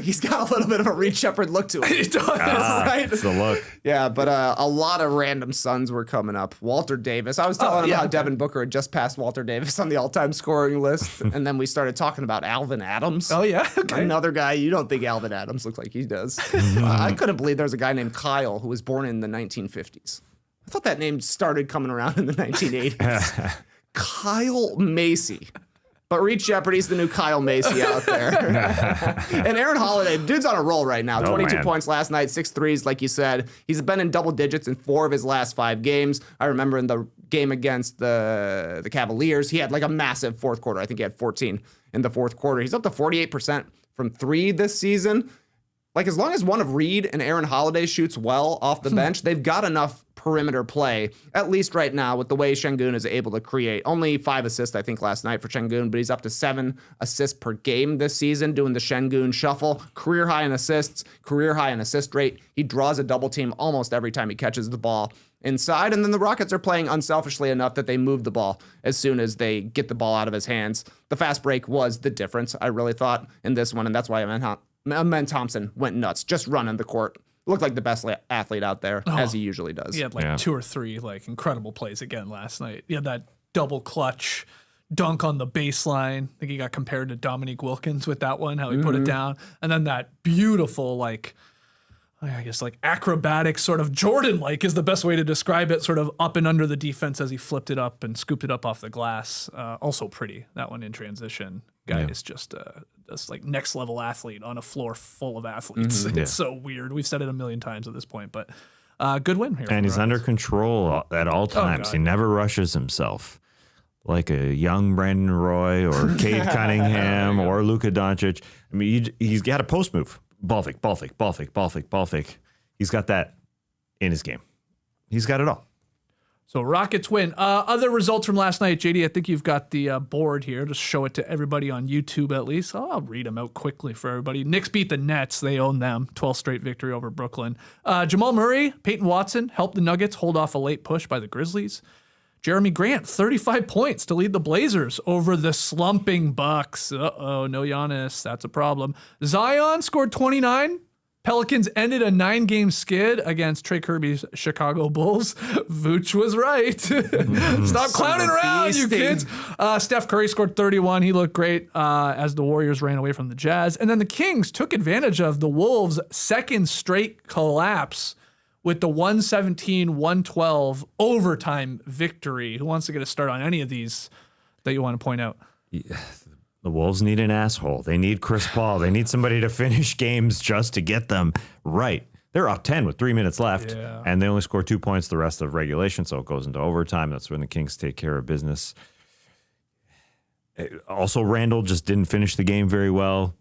he's got a little bit of a Reed Sheppard look to him. He does. Right? It's the look. Yeah, but a lot of random Suns were coming up. Walter Davis. I was telling him how Devin Booker had just passed Walter Davis on the all-time scoring list. And then we started talking about Alvin Adams. Oh, yeah? Okay. Another guy you don't think Alvin Adams looks like he does. I couldn't believe there was a guy named Kyle who was born in the 1950s. I thought that name started coming around in the 1980s. Kyle Macy. But Reed Sheppard, he's the new Kyle Macy out there. And Aaron Holiday, dude's on a roll right now. 22 points last night, 6 threes, like you said. He's been in double digits in 4 of his last 5 games. I remember in the game against the Cavaliers, he had a massive fourth quarter. I think he had 14 in the fourth quarter. He's up to 48% from 3 this season. As long as one of Reed and Aaron Holiday shoots well off the bench, they've got enough perimeter play, at least right now, with the way Şengün is able to create. Only 5 assists, I think, last night for Şengün, but he's up to 7 assists per game this season, doing the Şengün shuffle. Career high in assists, career high in assist rate. He draws a double team almost every time he catches the ball inside, and then the Rockets are playing unselfishly enough that they move the ball as soon as they get the ball out of his hands. The fast break was the difference, I really thought, in this one, and that's why Amen Thompson went nuts, just running the court. Looked like the best athlete out there, as he usually does. He had 2 or 3 incredible plays again last night. He had that double clutch dunk on the baseline. I think he got compared to Dominique Wilkins with that one, how he put it down. And then that beautiful, acrobatic sort of Jordan-like is the best way to describe it, sort of up and under the defense as he flipped it up and scooped it up off the glass. Also pretty, that one in transition. Guy is just next level athlete on a floor full of athletes. It's so weird. We've said it a million times at this point, but good win here. And he's under control at all times. He never rushes himself like a young Brandon Roy or Cade Cunningham or Luka Doncic. I mean, he's got a post move. Ball fake, ball fake, ball fake, ball fake, ball fake. He's got that in his game. He's got it all. So Rockets win. Other results from last night, JD, I think you've got the board here. Just show it to everybody on YouTube at least. I'll read them out quickly for everybody. Knicks beat the Nets. They own them. 12th straight victory over Brooklyn. Jamal Murray, Peyton Watson helped the Nuggets hold off a late push by the Grizzlies. Jeremy Grant, 35 points to lead the Blazers over the slumping Bucks. Uh-oh, no Giannis. That's a problem. Zion scored 29. Pelicans ended a 9-game skid against Trey Kirby's Chicago Bulls. Vooch was right. Stop clowning around, you kids. Steph Curry scored 31. He looked great as the Warriors ran away from the Jazz. And then the Kings took advantage of the Wolves' second straight collapse with the 117-112 overtime victory. Who wants to get a start on any of these that you want to point out? Yeah. The Wolves need an asshole. They need Chris Paul. They need somebody to finish games just to get them right. They're up 10 with 3 minutes left, and they only score 2 points the rest of regulation, so it goes into overtime. That's when the Kings take care of business. Also, Randall just didn't finish the game very well,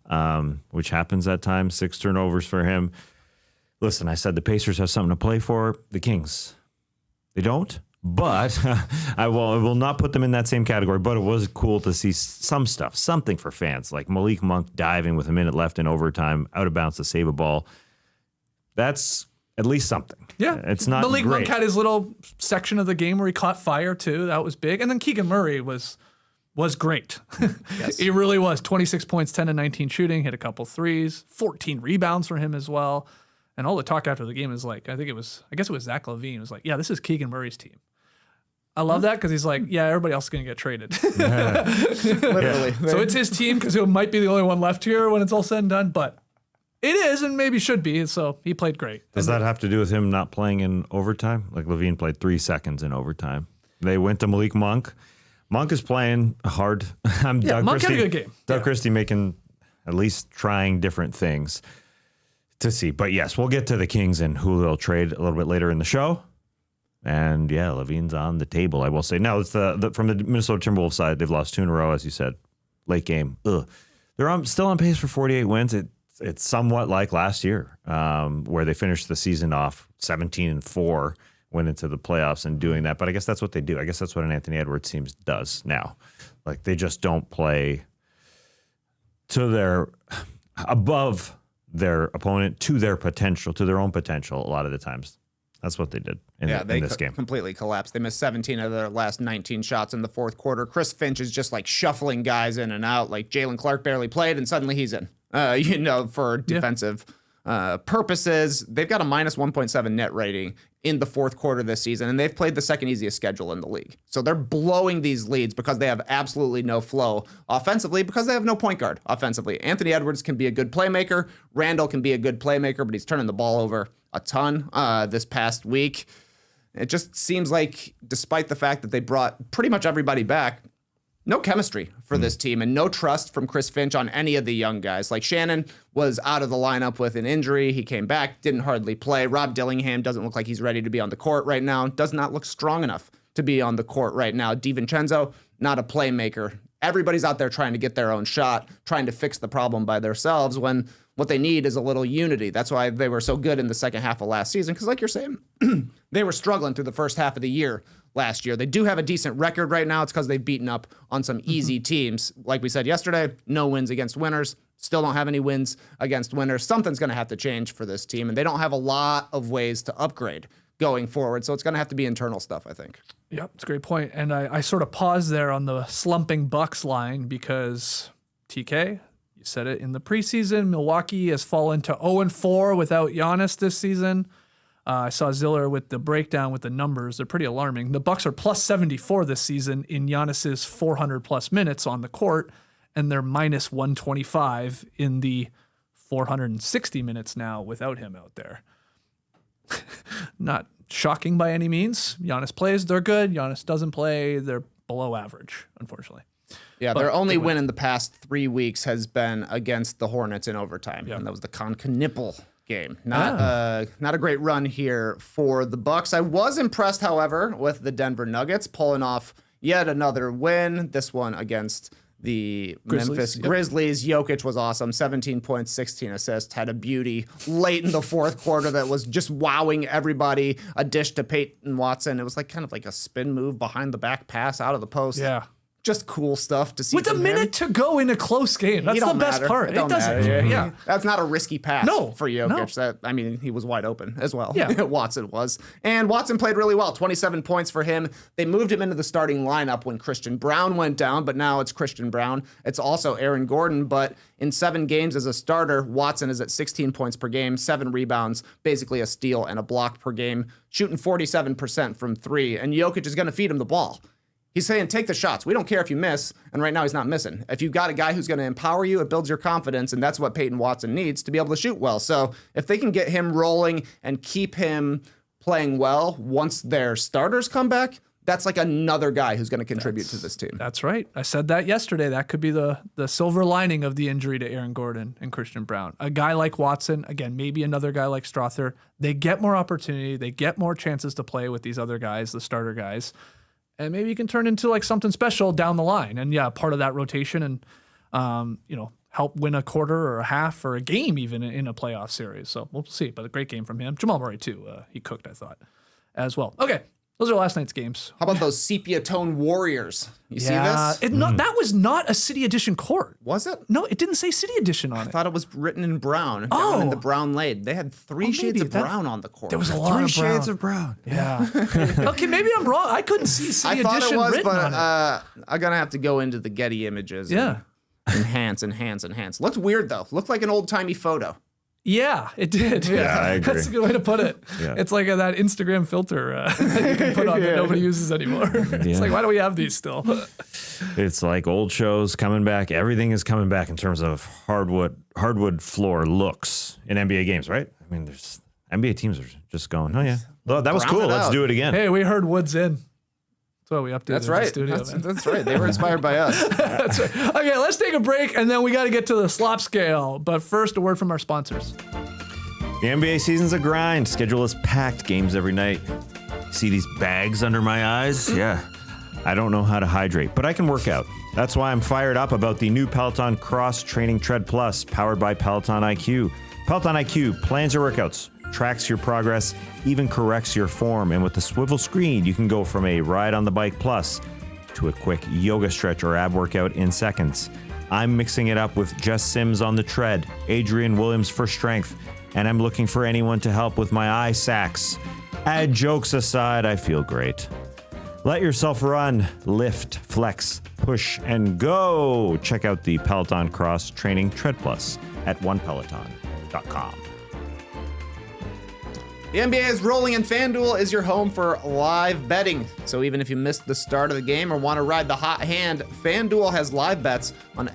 which happens at times. 6 turnovers for him. Listen, I said the Pacers have something to play for. The Kings, they don't. But I will not put them in that same category. But it was cool to see some stuff, something for fans, like Malik Monk diving with a minute left in overtime, out of bounds to save a ball. That's at least something. Yeah, it's not Malik great. Monk had his little section of the game where he caught fire too. That was big. And then Keegan Murray was great. Yes. He really was. 26 points, 10 to 19 shooting, hit a couple threes, 14 rebounds for him as well. And all the talk after the game is like, I guess it was Zach LaVine was like, yeah, this is Keegan Murray's team. I love that because he's like, yeah, everybody else is going to get traded. Literally. So it's his team because he might be the only one left here when it's all said and done. But it is and maybe should be. So he played great. Does that have to do with him not playing in overtime? Like LaVine played 3 seconds in overtime. They went to Malik Monk. Monk is playing hard. Doug Monk Christie, had a good game. Doug Christie making at least trying different things to see. But yes, we'll get to the Kings and who they'll trade a little bit later in the show. And yeah, LaVine's on the table, I will say. Now, it's from the Minnesota Timberwolves side, they've lost 2 in a row, as you said. Late game. They're still on pace for 48 wins. It's somewhat like last year, where they finished the season off 17-4, went into the playoffs and doing that. But I guess that's what they do. I guess that's what an Anthony Edwards team does now. Like, they just don't play to above their opponent, to their potential, to their own potential a lot of the times. That's what they did in this game. Completely collapsed. They missed 17 of their last 19 shots in the fourth quarter. Chris Finch is just like shuffling guys in and out. Like Jalen Clark barely played, and suddenly he's in. For defensive purposes. They've got a minus 1.7 net rating in the fourth quarter this season, and they've played the second easiest schedule in the league. So they're blowing these leads because they have absolutely no flow offensively, because they have no point guard offensively. Anthony Edwards can be a good playmaker. Randall can be a good playmaker, but he's turning the ball over a ton this past week. It just seems like, despite the fact that they brought pretty much everybody back, no chemistry for this team and no trust from Chris Finch on any of the young guys. Like Shannon was out of the lineup with an injury. He came back, didn't hardly play. Rob Dillingham doesn't look like he's ready to be on the court right now. Does not look strong enough to be on the court right now. DiVincenzo, not a playmaker. Everybody's out there trying to get their own shot, trying to fix the problem by themselves when what they need is a little unity. That's why they were so good in the second half of last season, because like you're saying, they were struggling through the first half of the year last year. They do have a decent record right now. It's because they've beaten up on some easy teams. Like we said yesterday, no wins against winners. Still don't have any wins against winners. Something's going to have to change for this team, and they don't have a lot of ways to upgrade going forward. So it's going to have to be internal stuff, I think. Yep, it's a great point. And I sort of paused there on the slumping Bucks line because TK, you said it in the preseason, Milwaukee has fallen to 0-4 without Giannis this season. I saw Ziller with the breakdown with the numbers. They're pretty alarming. The Bucks are plus 74 this season in Giannis's 400 plus minutes on the court, and they're minus 125 in the 460 minutes now without him out there. Not shocking by any means. Giannis plays, they're good. Giannis doesn't play, they're below average, unfortunately. Yeah, their only win in the past 3 weeks has been against the Hornets in overtime, and that was the Con-Knipple game. Not a great run here for the Bucks. I was impressed, however, with the Denver Nuggets pulling off yet another win. This one against the Memphis Grizzlies. Jokic was awesome. 17 points, 16 assists. Had a beauty late in the fourth quarter that was just wowing everybody. A dish to Peyton Watson. It was like kind of like a spin move behind the back pass out of the post. Yeah. just cool stuff to see. With a from minute him. to go in a close game. That's the best part. It doesn't. Yeah. That's not a risky pass for Jokic. No. He was wide open as well. Yeah. Watson was. And Watson played really well. 27 points for him. They moved him into the starting lineup when Christian Brown went down, but now it's Christian Brown. It's also Aaron Gordon, but in 7 games as a starter, Watson is at 16 points per game, 7 rebounds, basically a steal and a block per game, shooting 47% from 3, and Jokic is going to feed him the ball. He's saying, take the shots. We don't care if you miss. And right now he's not missing. If you've got a guy who's going to empower you, it builds your confidence. And that's what Peyton Watson needs to be able to shoot well. So if they can get him rolling and keep him playing well once their starters come back, that's like another guy who's going to contribute to this team. That's right. I said that yesterday. That could be the silver lining of the injury to Aaron Gordon and Christian Brown. A guy like Watson, again, maybe another guy like Strother, they get more opportunity. They get more chances to play with these other guys, the starter guys. And maybe you can turn into like something special down the line. And yeah, part of that rotation and, help win a quarter or a half or a game even in a playoff series. So we'll see. But a great game from him. Jamal Murray too. He cooked, I thought, as well. Okay. Those are last night's games. How about those sepia tone Warriors? You see this? That was not a City Edition court. Was it? No, it didn't say City Edition on it. I thought it was written in brown. Down in the brown lade. They had 3 shades of brown on the court. There was a lot of brown. 3 shades of brown. Yeah. Okay, maybe I'm wrong. I couldn't see City Edition written on it. I'm going to have to go into the Getty images. Yeah. Enhance. Looked weird, though. Looked like an old-timey photo. Yeah, it did. Yeah, I agree. That's a good way to put it. Yeah. It's like that Instagram filter that you can put on that nobody uses anymore. It's like, why do we have these still? It's like old shows coming back. Everything is coming back in terms of hardwood floor looks in NBA games, right? I mean, there's NBA teams are just going, oh yeah, well, that was cool. Let's do it again. Hey, we heard Woods in. That's why we updated That's the right. studio. That's right. They were inspired by us. That's right. Okay, let's take a break, and then we got to get to the slop scale. But first, a word from our sponsors. The NBA season's a grind. Schedule is packed. Games every night. See these bags under my eyes? Yeah. I don't know how to hydrate, but I can work out. That's why I'm fired up about the new Peloton Cross Training Tread Plus, powered by Peloton IQ. Peloton IQ plans your workouts, tracks your progress, even corrects your form. And with the swivel screen, you can go from a ride on the bike plus to a quick yoga stretch or ab workout in seconds. I'm mixing it up with Jess Sims on the tread, Adrian Williams for strength, and I'm looking for anyone to help with my eye sacs. Add jokes aside, I feel great. Let yourself run, lift, flex, push, and go. Check out the Peloton Cross Training Tread Plus at onepeloton.com. The NBA is rolling and FanDuel is your home for live betting. So even if you missed the start of the game or want to ride the hot hand, FanDuel has live bets on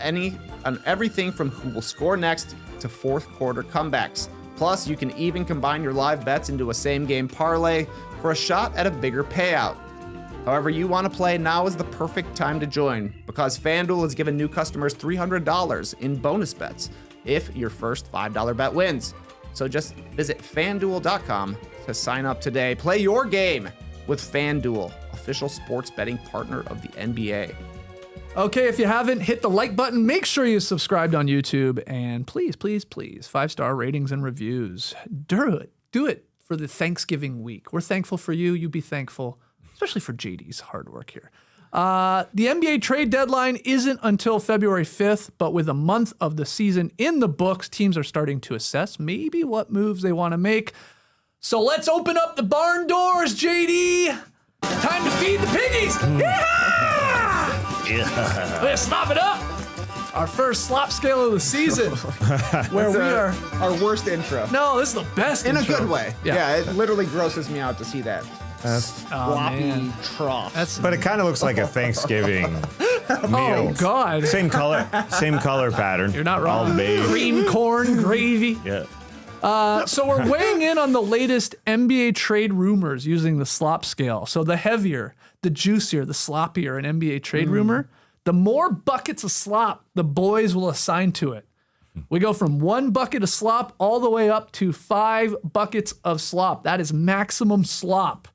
everything from who will score next to fourth quarter comebacks. Plus, you can even combine your live bets into a same-game parlay for a shot at a bigger payout. However you want to play, now is the perfect time to join because FanDuel has given new customers $300 in bonus bets if your first $5 bet wins. So just visit FanDuel.com to sign up today. Play your game with FanDuel, official sports betting partner of the NBA. Okay, if you haven't, hit the like button. Make sure you subscribed on YouTube. And please, 5-star ratings and reviews. Do it for the Thanksgiving week. We're thankful for you. You be thankful, especially for JD's hard work here. The NBA trade deadline isn't until February 5th, but with a month of the season in the books, teams are starting to assess maybe what moves they want to make. So let's open up the barn doors, JD. Time to feed the piggies. Yeah. Let's slop it up. Our first slop scale of the season, where we are our worst intro. No, this is the best in intro. a good way. Yeah, it literally grosses me out to see that. Sloppy trough. But it kind of looks like a Thanksgiving meal. Oh, God. Same color pattern. You're not wrong. All beige. Cream corn gravy. Yeah. So we're weighing in on the latest NBA trade rumors using the slop scale. So the heavier, the juicier, the sloppier an NBA trade rumor, the more buckets of slop the boys will assign to it. We go from 1 bucket of slop all the way up to 5 buckets of slop. That is maximum slop.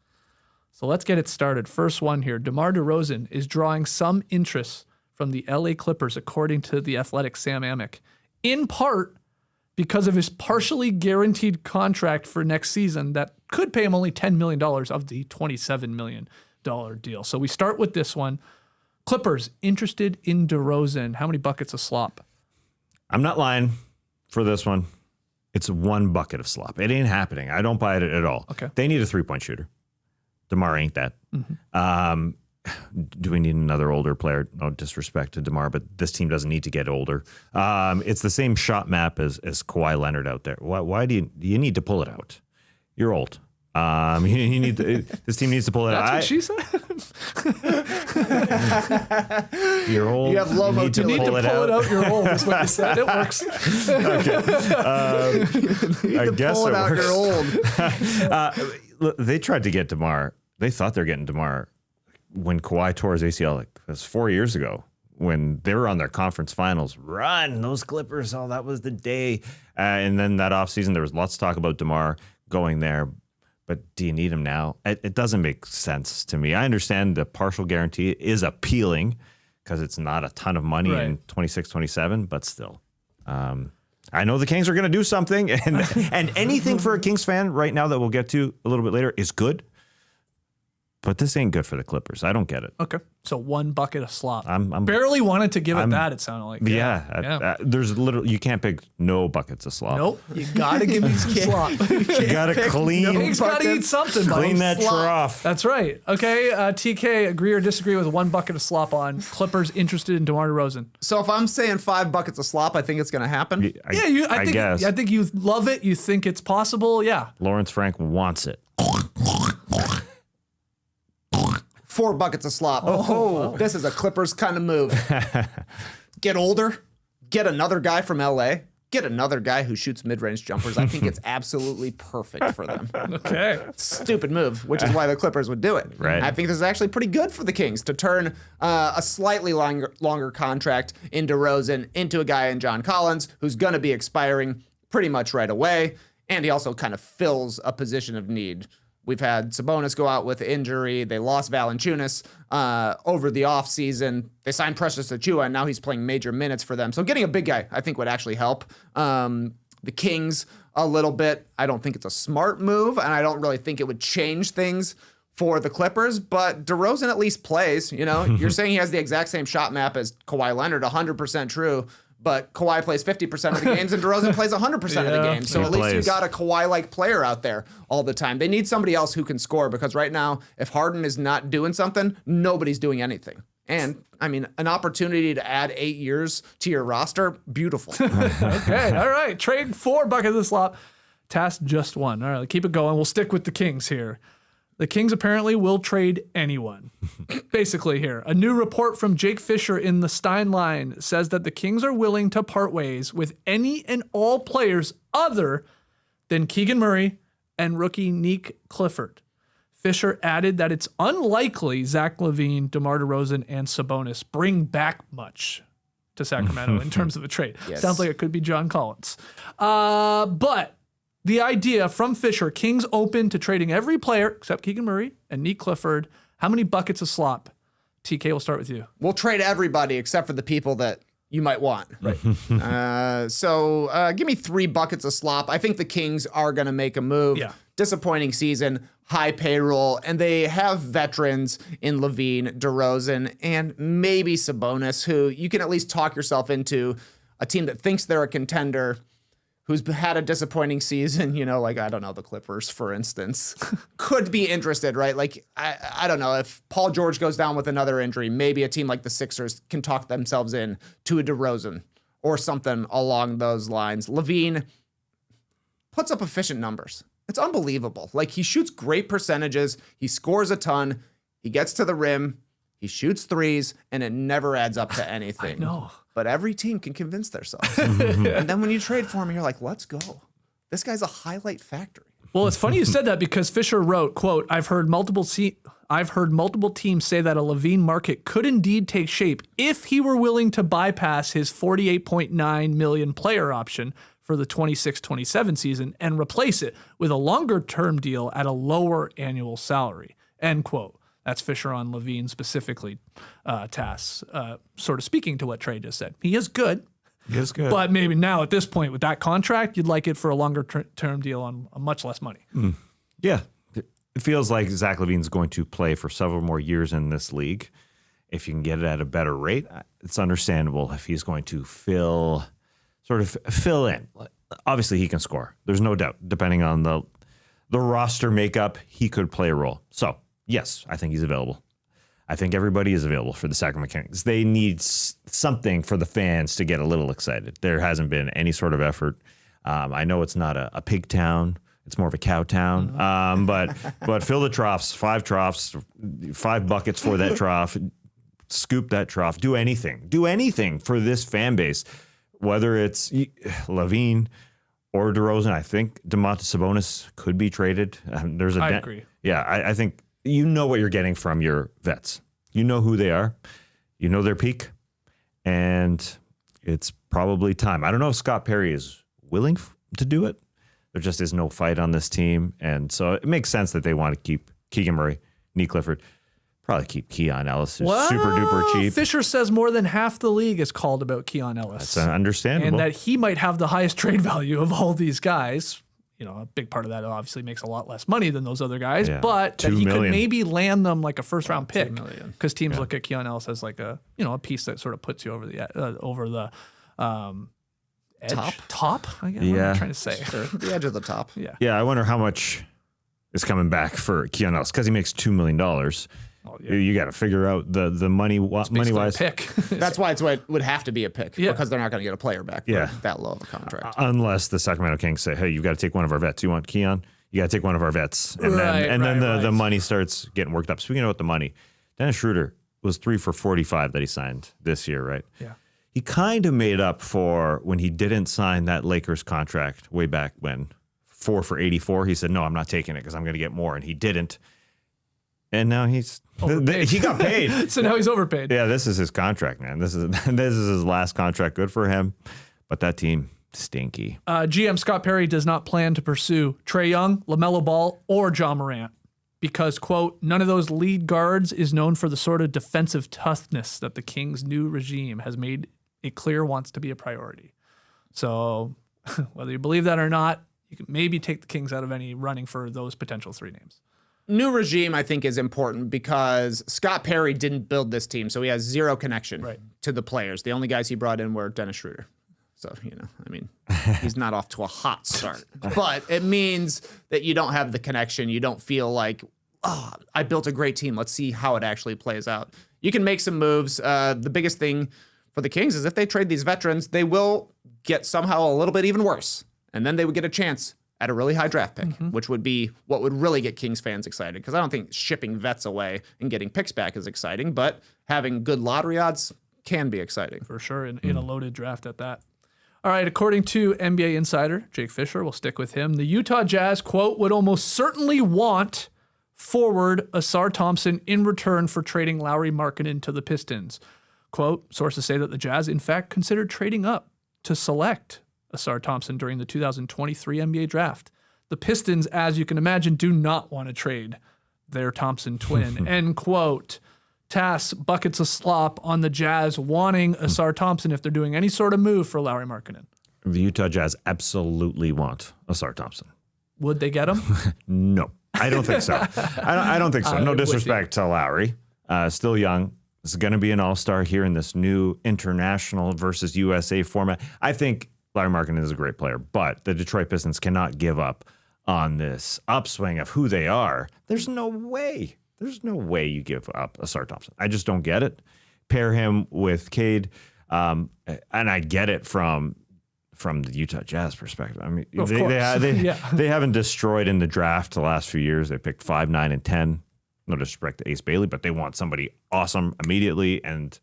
So let's get it started. First one here. DeMar DeRozan is drawing some interest from the LA Clippers, according to the Athletic Sam Amick, in part because of his partially guaranteed contract for next season that could pay him only $10 million of the $27 million deal. So we start with this one. Clippers interested in DeRozan. How many buckets of slop? I'm not lying for this one. It's 1 bucket of slop. It ain't happening. I don't buy it at all. Okay. They need a 3-point shooter. DeMar ain't that. Do we need another older player? No disrespect to DeMar, but this team doesn't need to get older. It's the same shot map as Kawhi Leonard out there. Why do you need to pull it out? You're old. You need this team needs to pull it out. That's what she said. You're old. You have low motility. You need to pull it out. You're old. That's what you said. It works. I guess pull it out. works. You're old. Look, they tried to get DeMar. They thought they're getting DeMar when Kawhi tore his ACL. Like it was 4 years ago when they were on their conference finals run. Those Clippers. Oh, that was the day. And then that offseason, there was lots of talk about DeMar going there. But do you need him now? It doesn't make sense to me. I understand the partial guarantee is appealing because it's not a ton of money in 26, 27, but still. I know the Kings are going to do something, and anything for a Kings fan right now that we'll get to a little bit later is good. But this ain't good for the Clippers. I don't get it. Okay. So 1 bucket of slop. I'm barely wanted to give it that, it sounded like. Yeah. There's literally, you can't pick no buckets of slop. Nope. You got to give me some slop. You got to clean. Kings got to eat something. Clean that slop. trough. That's right. Okay. TK, agree or disagree with 1 bucket of slop on Clippers interested in DeMar DeRozan? So if I'm saying 5 buckets of slop, I think it's going to happen. I guess. I think you love it. You think it's possible. Yeah. Lawrence Frank wants it. 4 buckets of slop. Oh, this is a Clippers kind of move. Get older. Get another guy from LA. Get another guy who shoots mid-range jumpers. I think it's absolutely perfect for them. Okay. Stupid move, which is why the Clippers would do it. Right. I think this is actually pretty good for the Kings to turn a slightly longer contract in DeRozan into a guy in John Collins who's going to be expiring pretty much right away. And he also kind of fills a position of need. We've had Sabonis go out with injury. They lost Valanciunas over the offseason. They signed Precious Achiuwa, and now he's playing major minutes for them. So getting a big guy, I think, would actually help the Kings a little bit. I don't think it's a smart move, and I don't really think it would change things for the Clippers, but DeRozan at least plays. You know, you're saying he has the exact same shot map as Kawhi Leonard, 100% true. But Kawhi plays 50% of the games and DeRozan plays 100% of the games. So at least you got a Kawhi-like player out there all the time. They need somebody else who can score because right now, if Harden is not doing something, nobody's doing anything. And, I mean, an opportunity to add 8 years to your roster, beautiful. Okay, all right. Trade 4 buckets of slop. Task just 1. All right, keep it going. We'll stick with the Kings here. The Kings apparently will trade anyone. Basically here, a new report from Jake Fisher in the Statline says that the Kings are willing to part ways with any and all players other than Keegan Murray and rookie Nique Clifford. Fisher added that it's unlikely Zach LaVine, DeMar DeRozan, and Sabonis bring back much to Sacramento in terms of a trade. Yes. Sounds like it could be John Collins. But the idea from Fisher, Kings open to trading every player except Keegan Murray and Nique Clifford. How many buckets of slop? TK, we'll start with you. We'll trade everybody except for the people that you might want. Right. So give me 3 buckets of slop. I think the Kings are going to make a move. Yeah. Disappointing season, high payroll, and they have veterans in LaVine, DeRozan, and maybe Sabonis, who you can at least talk yourself into a team that thinks they're a contender who's had a disappointing season, you know, like, I don't know, the Clippers, for instance, could be interested, right? Like, I don't know, if Paul George goes down with another injury, maybe a team like the Sixers can talk themselves in to a DeRozan or something along those lines. LaVine puts up efficient numbers. It's unbelievable. Like, he shoots great percentages. He scores a ton. He gets to the rim. He shoots threes, and it never adds up to anything. I know. But every team can convince themselves. And then when you trade for him, you're like, let's go. This guy's a highlight factory. Well, it's funny you said that because Fisher wrote, quote, I've heard multiple teams say that a LaVine market could indeed take shape if he were willing to bypass his $48.9 million player option for the 26-27 season and replace it with a longer-term deal at a lower annual salary, end quote. That's Fisher on LaVine specifically, tasks, sort of speaking to what Trey just said. He is good. He is good. But maybe now at this point with that contract, you'd like it for a longer term deal on much less money. Yeah. It feels like Zach LaVine's going to play for several more years in this league. if you can get it at a better rate, it's understandable if he's going to fill in. Obviously, he can score. There's no doubt. Depending on the roster makeup, he could play a role. So, yes, I think he's available. I think everybody is available for the Sacramento Kings. They need something for the fans to get a little excited. There hasn't been any sort of effort. I know it's not a pig town. It's more of a cow town. But fill the troughs, 5 troughs, 5 buckets for that trough. Scoop that trough. Do anything for this fan base, whether it's Levine or DeRozan. I think Domantas Sabonis could be traded. I agree. Yeah, I think you know what you're getting from your vets. You know who they are. You know their peak. And it's probably time. I don't know if Scott Perry is willing to do it. There just is no fight on this team. And so it makes sense that they want to keep Keegan Murray, Nique Clifford. Probably keep Keon Ellis, who's super duper cheap. Fisher says more than half the league is called about Keon Ellis. That's understandable. And that he might have the highest trade value of all these guys. You know, a big part of that obviously makes a lot less money than those other guys, but that he could maybe land them like a first round pick because teams look at Keon Ellis as like a piece that sort of puts you over the edge. Top? I guess. What am I trying to say? Sure. The edge of the top. Yeah. I wonder how much is coming back for Keon Ellis because he makes $2 million. Oh, yeah. You got to figure out the money wise. Pick. That's why it would have to be a pick because they're not going to get a player back for that low of a contract. Unless the Sacramento Kings say, hey, you got to take one of our vets. You want Keon? You got to take one of our vets. And then the money starts getting worked up. Speaking about the money, Dennis Schroeder was 3 for $45 that he signed this year, right? Yeah. He kind of made up for when he didn't sign that Lakers contract way back when, 4 for $84. He said, no, I'm not taking it because I'm going to get more. And he didn't. And now he got paid. So now he's overpaid. Yeah, this is his contract, man. This is his last contract. Good for him. But that team, stinky. GM Scott Perry does not plan to pursue Trae Young, LaMelo Ball, or Ja Morant because, quote, none of those lead guards is known for the sort of defensive toughness that the Kings' new regime has made it clear wants to be a priority. So whether you believe that or not, you can maybe take the Kings out of any running for those potential 3 names. New regime, I think, is important because Scott Perry didn't build this team, so he has zero connection to the players. The only guys he brought in were Dennis Schroeder. So, he's not off to a hot start. But it means that you don't have the connection. You don't feel like, oh, I built a great team. Let's see how it actually plays out. You can make some moves. The biggest thing for the Kings is if they trade these veterans, they will get somehow a little bit even worse. And then they would get a chance at a really high draft pick, which would be what would really get Kings fans excited. Because I don't think shipping vets away and getting picks back is exciting, but having good lottery odds can be exciting. For sure, in a loaded draft at that. All right, according to NBA insider Jake Fisher, we'll stick with him, the Utah Jazz, quote, would almost certainly want forward Ausar Thompson in return for trading Lauri Markkanen to the Pistons. Quote, sources say that the Jazz, in fact, considered trading up to select Ausar Thompson during the 2023 NBA draft. The Pistons, as you can imagine, do not want to trade their Thompson twin. End quote. Tass buckets of slop on the Jazz wanting Ausar Thompson if they're doing any sort of move for Lauri Markkanen. The Utah Jazz absolutely want Ausar Thompson. Would they get him? No, I don't think so. I don't think so. No disrespect to Lauri. Still young. Is going to be an all-star here in this new international versus USA format. I think Lauri Markkanen is a great player, but the Detroit Pistons cannot give up on this upswing of who they are. There's no way. There's no way you give up Ausar Thompson. I just don't get it. Pair him with Cade, and I get it from the Utah Jazz perspective. I mean, they haven't destroyed in the draft the last few years. They picked 5, 9, and 10. No disrespect to Ace Bailey, but they want somebody awesome immediately. And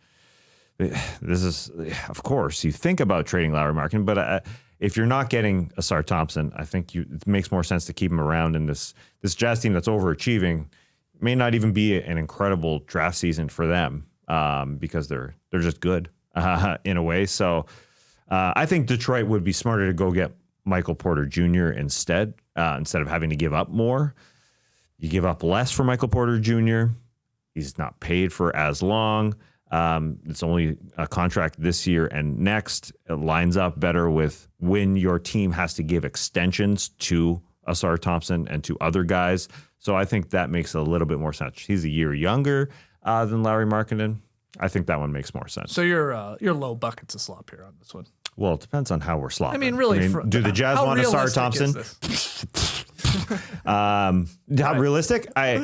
this is, of course, you think about trading Lauri Markkanen, but if you're not getting Ausar Thompson, I think it makes more sense to keep him around in this Jazz team that's overachieving. May not even be an incredible draft season for them because they're just good in a way. So I think Detroit would be smarter to go get Michael Porter Jr. instead of having to give up more. You give up less for Michael Porter Jr. He's not paid for as long. It's only a contract this year and next. It lines up better with when your team has to give extensions to Ausar Thompson and to other guys. So I think that makes a little bit more sense. He's a year younger than Lauri Markkanen. I think that one makes more sense. So you're low buckets of slop here on this one. Well, it depends on how we're slopping. I mean, really, do the Jazz want Ausar Thompson? How realistic? I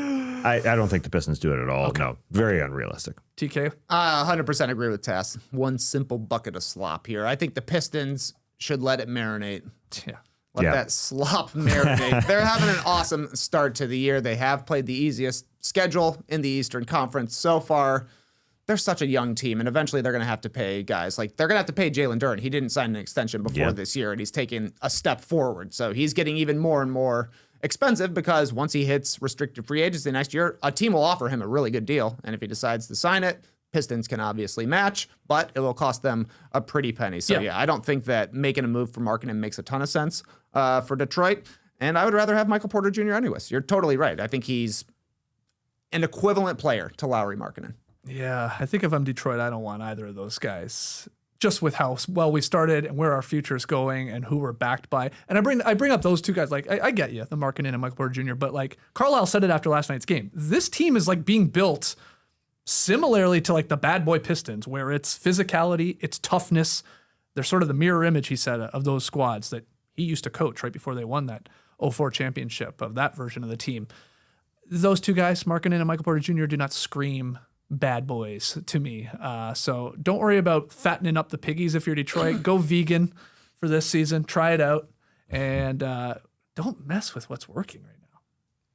don't think the Pistons do it at all. Okay. No, very unrealistic. TK? 100% agree with Tess. One simple bucket of slop here. I think the Pistons should let it marinate. Yeah. Let that slop marinate. They're having an awesome start to the year. They have played the easiest schedule in the Eastern Conference so far. They're such a young team, and eventually they're going to have to pay guys. Like, they're going to have to pay Jalen Durant. He didn't sign an extension before this year, and he's taking a step forward. So he's getting even more and more expensive because once he hits restricted free agency next year, a team will offer him a really good deal. And if he decides to sign it, Pistons can obviously match, but it will cost them a pretty penny. So, I don't think that making a move for Markkanen makes a ton of sense for Detroit. And I would rather have Michael Porter Jr. anyways. You're totally right. I think he's an equivalent player to Lauri Markkanen. Yeah, I think if I'm Detroit, I don't want either of those guys. Just with how well we started and where our future is going and who we're backed by. And I bring up those two guys. Like, I get you, the Markkanen and Michael Porter Jr., but like Carlisle said it after last night's game. This team is like being built similarly to like the bad boy Pistons, where it's physicality, it's toughness. They're sort of the mirror image, he said, of those squads that he used to coach right before they won that 04 championship of that version of the team. Those two guys, Markkanen and Michael Porter Jr., do not scream bad boys to me. So don't worry about fattening up the piggies if you're Detroit. Go vegan for this season. Try it out. And don't mess with what's working right now.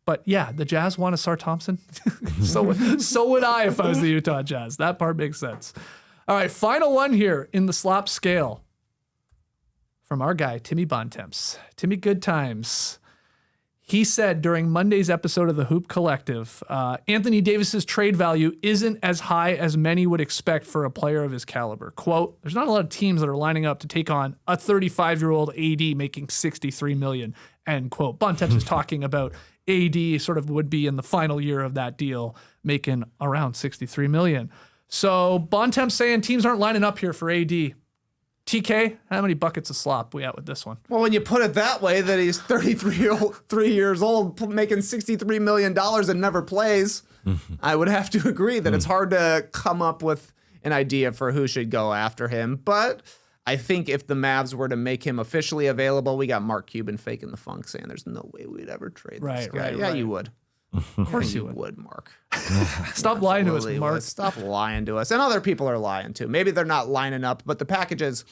But yeah, the Jazz want Ausar Thompson. so would I if I was the Utah Jazz. That part makes sense. All right, final one here in the slop scale from our guy, Timmy Bontemps. Timmy Good Times. He said during Monday's episode of the Hoop Collective, Anthony Davis's trade value isn't as high as many would expect for a player of his caliber. Quote, there's not a lot of teams that are lining up to take on a 35-year-old AD making $63 million, end quote. Bontemps is talking about AD sort of would be in the final year of that deal making around $63 million. So Bontemps saying teams aren't lining up here for AD. TK, how many buckets of slop we at with this one? Well, when you put it that way, that he's 3 years old, making $63 million and never plays, I would have to agree that it's hard to come up with an idea for who should go after him. But I think if the Mavs were to make him officially available, we got Mark Cuban faking the funk saying there's no way we'd ever trade this guy. Yeah, you would. Of course you would, Mark. Stop lying to us, Mark. Stop lying to us. And other people are lying too. Maybe they're not lining up, but the packages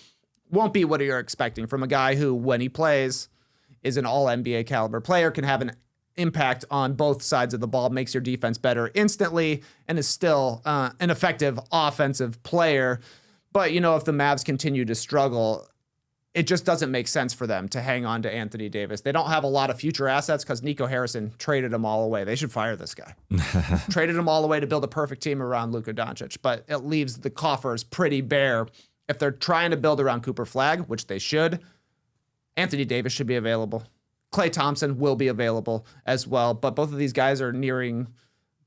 won't be what you're expecting from a guy who, when he plays, is an all-NBA caliber player, can have an impact on both sides of the ball, makes your defense better instantly, and is still an effective offensive player. But, you know, if the Mavs continue to struggle, it just doesn't make sense for them to hang on to Anthony Davis. They don't have a lot of future assets because Nico Harrison traded them all away. They should fire this guy. Traded them all away to build a perfect team around Luka Doncic, but it leaves the coffers pretty bare. If they're trying to build around Cooper Flagg, which they should, Anthony Davis should be available. Klay Thompson will be available as well, but both of these guys are nearing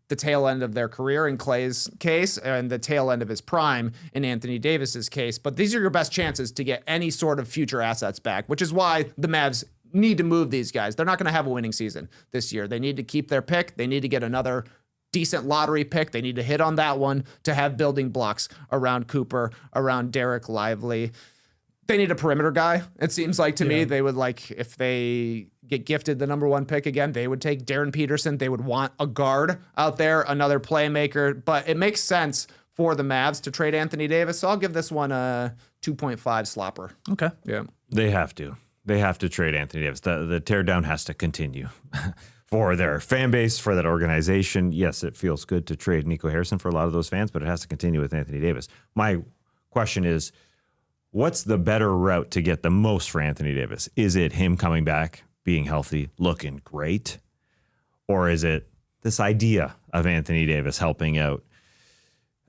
the tail end of their career in Klay's case and the tail end of his prime in Anthony Davis's case. But these are your best chances to get any sort of future assets back, which is why the Mavs need to move these guys. They're not going to have a winning season this year. They need to keep their pick. They need to get another decent lottery pick. They need to hit on that one to have building blocks around Cooper, around Derek Lively. They need a perimeter guy. It seems like to me, they would like, if they get gifted the number one pick again, they would take Darren Peterson. They would want a guard out there, another playmaker, but it makes sense for the Mavs to trade Anthony Davis. So I'll give this one a 2.5 slopper. Okay. Yeah. They have to trade Anthony Davis. The teardown has to continue for their fan base, for that organization. Yes, it feels good to trade Nico Harrison for a lot of those fans, but it has to continue with Anthony Davis. My question is, what's the better route to get the most for Anthony Davis? Is it him coming back, being healthy, looking great? Or is it this idea of Anthony Davis helping out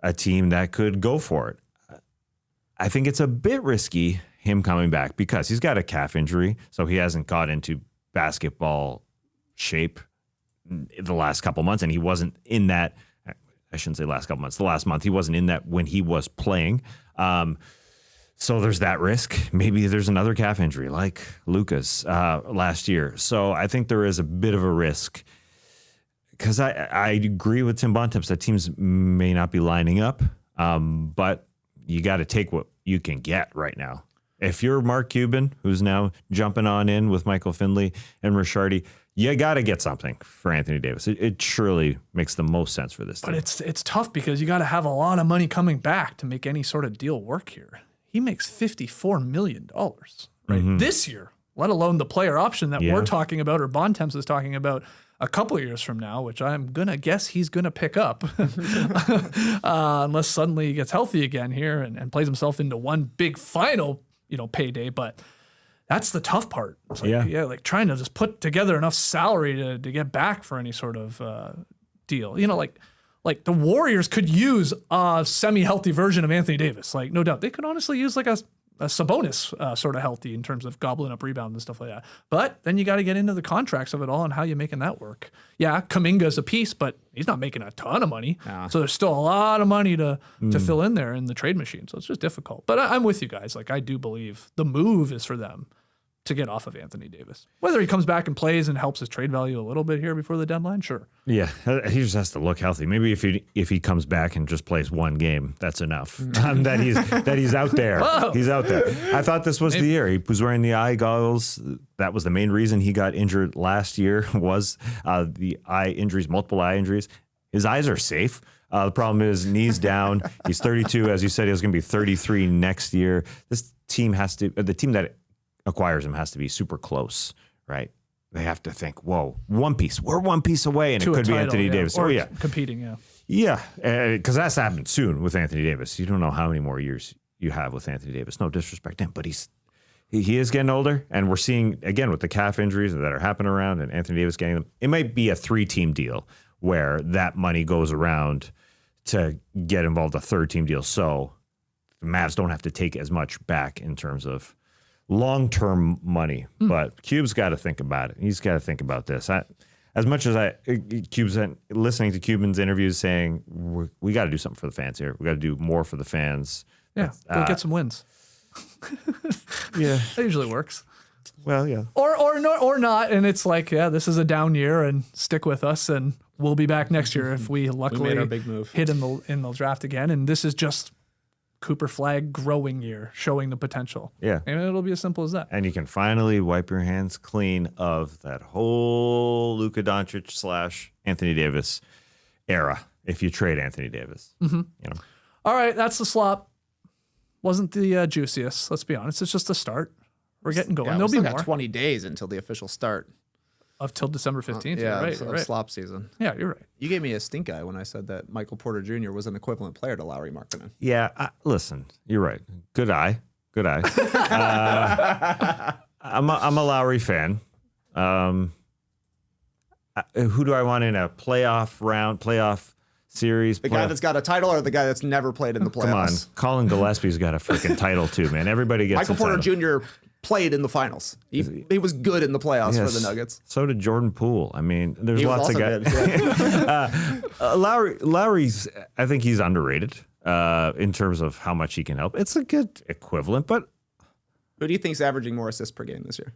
a team that could go for it? I think it's a bit risky, him coming back, because he's got a calf injury, so he hasn't got into basketball shape the last couple months, and he wasn't in that. I shouldn't say last couple months. The last month, he wasn't in that when he was playing. So there's that risk. Maybe there's another calf injury like Luka's last year. So I think there is a bit of a risk, because I agree with Tim Bontemps that teams may not be lining up. But you got to take what you can get right now. If you're Mark Cuban, who's now jumping on in with Michael Finley and Ricciardi, you got to get something for Anthony Davis. It surely makes the most sense for this team. But it's tough because you got to have a lot of money coming back to make any sort of deal work here. He makes $54 million right this year, let alone the player option that we're talking about or Bontemps is talking about a couple of years from now, which I'm going to guess he's going to pick up unless suddenly he gets healthy again here and plays himself into one big final, payday. But that's the tough part. It's like, trying to just put together enough salary to get back for any sort of deal. Like the Warriors could use a semi-healthy version of Anthony Davis. Like, no doubt. They could honestly use like a Sabonis sort of healthy in terms of gobbling up rebounds and stuff like that. But then you got to get into the contracts of it all and how you're making that work. Yeah, Kuminga's a piece, but he's not making a ton of money. So there's still a lot of money to fill in there in the trade machine. So it's just difficult. But I'm with you guys. Like, I do believe the move is for them to get off of Anthony Davis. Whether he comes back and plays and helps his trade value a little bit here before the deadline, sure. Yeah, he just has to look healthy. Maybe if he comes back and just plays one game, that's enough. That he's out there. Whoa. He's out there. I thought this was the year. He was wearing the eye goggles. That was the main reason he got injured last year was the eye injuries, multiple eye injuries. His eyes are safe. The problem is knees down. He's 32. As you said, he was going to be 33 next year. This team the team that acquires him has to be super close, right? They have to think, whoa, one piece. We're one piece away, and it could be Anthony Davis. Or competing, Yeah, because that's happened soon with Anthony Davis. You don't know how many more years you have with Anthony Davis. No disrespect to him, but he is getting older, and we're seeing, again, with the calf injuries that are happening around and Anthony Davis getting them, it might be a 3-team deal where that money goes around to get involved, a 3rd-team deal. So the Mavs don't have to take as much back in terms of long-term money, but Cube's got to think about it. He's got to think about this. As much as Cube's listening to Cuban's interviews saying we got to do something for the fans here. We got to do more for the fans. Yeah, go get some wins. Yeah, that usually works. Well, yeah, or not, and it's like, this is a down year, and stick with us, and we'll be back next year if we luckily made our big move. Hit in the draft again, and this is just Cooper Flag growing year, showing the potential. Yeah. And it'll be as simple as that. And you can finally wipe your hands clean of that whole Luka Doncic / Anthony Davis era if you trade Anthony Davis. All right, that's the slop. Wasn't the juiciest, let's be honest. It's just a start. We're getting going. There'll be more. Got 20 days until the official start. Till December 15th. Right. Right. Slop season. Yeah, you're right. You gave me a stink eye when I said that Michael Porter Jr. was an equivalent player to Lauri Markkanen. Yeah, listen, you're right. Good eye. I'm a Lauri fan. Who do I want in a playoff series? The guy that's got a title or the guy that's never played in the playoffs? Come on, Colin Gillespie's got a freaking title too, man. Everybody gets Michael Porter Jr. played in the finals. He was good in the playoffs for the Nuggets. So did Jordan Poole. I mean, there's lots of guys. Lauri's, I think he's underrated in terms of how much he can help. It's a good equivalent, but who do you think's averaging more assists per game this year?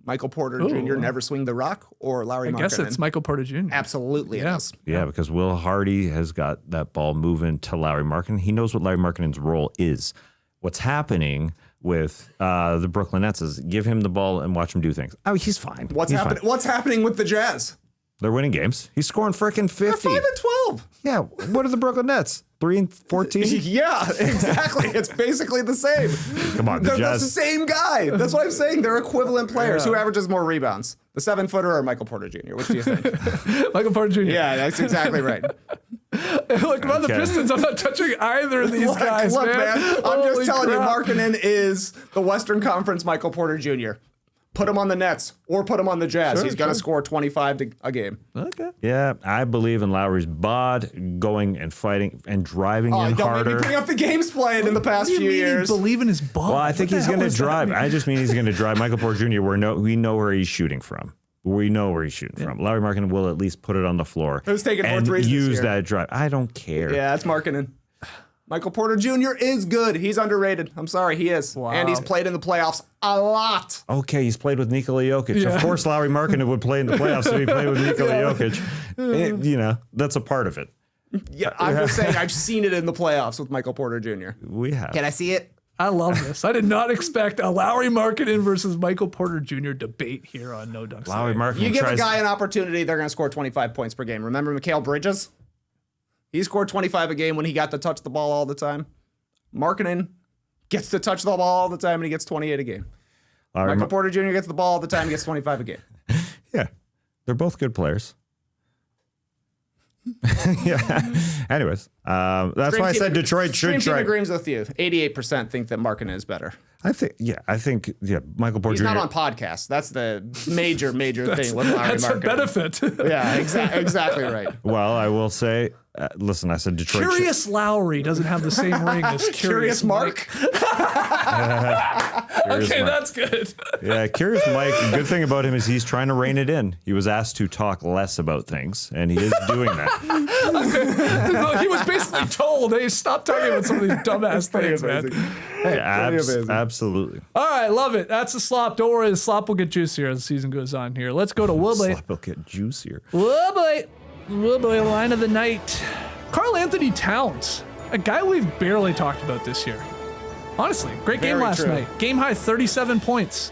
Michael Porter Jr. never swing the rock, or Lauri Markkanen? I guess it's Michael Porter Jr. Absolutely, it is. Yeah, because Will Hardy has got that ball moving to Lauri Markkanen. He knows what Lauri Markkanen's role is. What's happening with the Brooklyn Nets is give him the ball and watch him do things. Oh, he's fine. What's happening with the Jazz? They're winning games. He's scoring freaking 50. They're 5-12. Yeah. What are the Brooklyn Nets? 3-14? Yeah, exactly. It's basically the same. Come on, the Jazz. That's the same guy. That's what I'm saying. They're equivalent players. Who averages more rebounds? The 7-footer or Michael Porter Jr.? Which do you think? Michael Porter Jr. Yeah, that's exactly right. Look, about the Pistons, I'm not touching either of these guys, look, man. I'm just telling you, crap. Markkanen is the Western Conference Michael Porter Jr. Put him on the Nets or put him on the Jazz. He's going to score 25 a game. Okay. Yeah, I believe in Lauri's bod going and fighting and driving in don't harder. make me bring up the games played in the past few years. Believe in his bod. Well, I think he's going to drive. I just mean he's going to drive Michael Porter Jr. We know where he's shooting from. We know where he's shooting from. Lauri Markkanen will at least put it on the floor. Who's taking more and threes use this year? that drive. I don't care. Yeah, that's Markkanen. Michael Porter Jr. is good. He's underrated. I'm sorry, he is. Wow. And he's played in the playoffs a lot. Okay, he's played with Nikola Jokic. Yeah. Of course, Lauri Markkanen would play in the playoffs if he played with Nikola Jokic. That's a part of it. Yeah, I'm just saying I've seen it in the playoffs with Michael Porter Jr. We have. Can I see it? I love this. I did not expect a Lauri Markkanen versus Michael Porter Jr. debate here on No Dunks. Lauri Markkanen You give a guy an opportunity, they're going to score 25 points per game. Remember Mikal Bridges? He scored 25 a game when he got to touch the ball all the time. Markkanen gets to touch the ball all the time and he gets 28 a game. Michael Porter Jr. gets the ball all the time and gets 25 a game. Yeah. They're both good players. Yeah. Anyways, that's why I said Detroit should try. Team agrees with you. 88% think that Markkanen is better. I think Michael Porter He's Jr. not on podcasts. That's the major thing with Lauri That's a Markkanen. benefit. Yeah, exactly right. Well, I will say, listen, I said Detroit. Curious Lauri doesn't have the same ring as Curious Mark. Okay, that's good. Yeah, Curious Mike. The good thing about him is he's trying to rein it in. He was asked to talk less about things, and he is doing that. He was basically told, hey, stop talking about some of these dumbass things, man. Hey, absolutely. All right, love it. That's the slop. Don't worry, the slop will get juicier as the season goes on here. Let's go to Woodley. Slop will get juicier. Woodley, line of the night. Karl Anthony Towns, a guy we've barely talked about this year. Honestly, great game last night. Game high 37 points.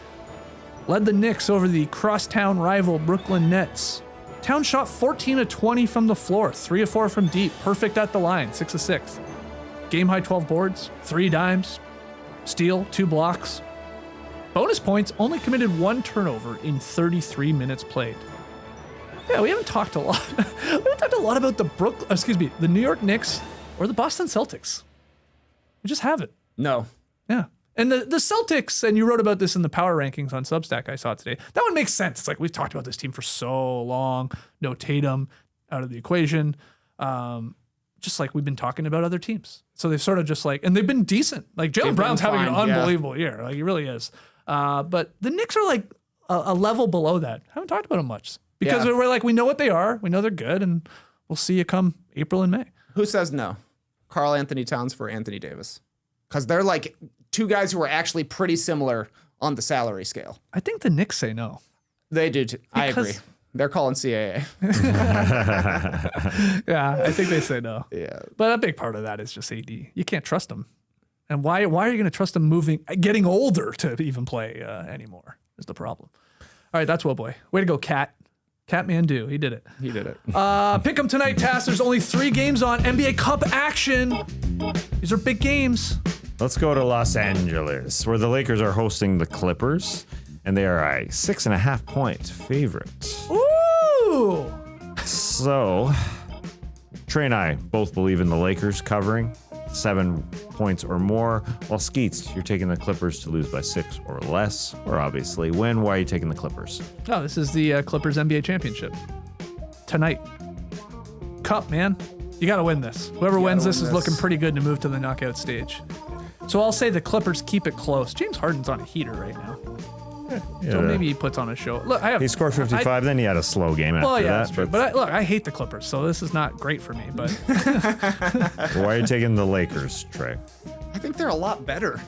Led the Knicks over the crosstown rival Brooklyn Nets. Towns shot 14 of 20 from the floor, 3 of 4 from deep, perfect at the line, 6 of 6. Game high 12 boards, 3 dimes, steal, 2 blocks. Bonus points, only committed 1 turnover in 33 minutes played. Yeah, we haven't talked a lot. We haven't talked a lot about the New York Knicks or the Boston Celtics. We just haven't. No. Yeah. And the Celtics, and you wrote about this in the power rankings on Substack I saw today. That one makes sense. It's like we've talked about this team for so long. No Tatum out of the equation. Just like we've been talking about other teams. So they've sort of just like, and they've been decent. Like Jaylen Brown's having an unbelievable year. Like he really is. But the Knicks are like a level below that. Haven't talked about them much because we're like, we know what they are. We know they're good. And we'll see you come April and May. Who says no? Karl Anthony Towns for Anthony Davis. Because they're like two guys who are actually pretty similar on the salary scale. I think the Knicks say no. They do too. I agree. They're calling CAA. Yeah, I think they say no. Yeah. But a big part of that is just AD. You can't trust him. And why are you going to trust him getting older to even play anymore is the problem. All right, that's boy. Way to go, Cat. Catmandu. He did it. He did it. Pick 'em tonight, Tass. There's only 3 games on. NBA Cup action. These are big games. Let's go to Los Angeles, where the Lakers are hosting the Clippers, and they are a 6.5-point favorite. Ooh! So, Trey and I both believe in the Lakers covering 7 points or more, while Skeets, you're taking the Clippers to lose by 6 or less, or obviously win. Why are you taking the Clippers? Oh, this is the Clippers NBA championship. Tonight. Cup, man. You got to win this. Whoever wins this is looking pretty good to move to the knockout stage. So I'll say the Clippers keep it close. James Harden's on a heater right now. So maybe he puts on a show. Look, he scored 55, then he had a slow game after that. That's true. But I hate the Clippers, so this is not great for me. But why are you taking the Lakers, Trey? I think they're a lot better.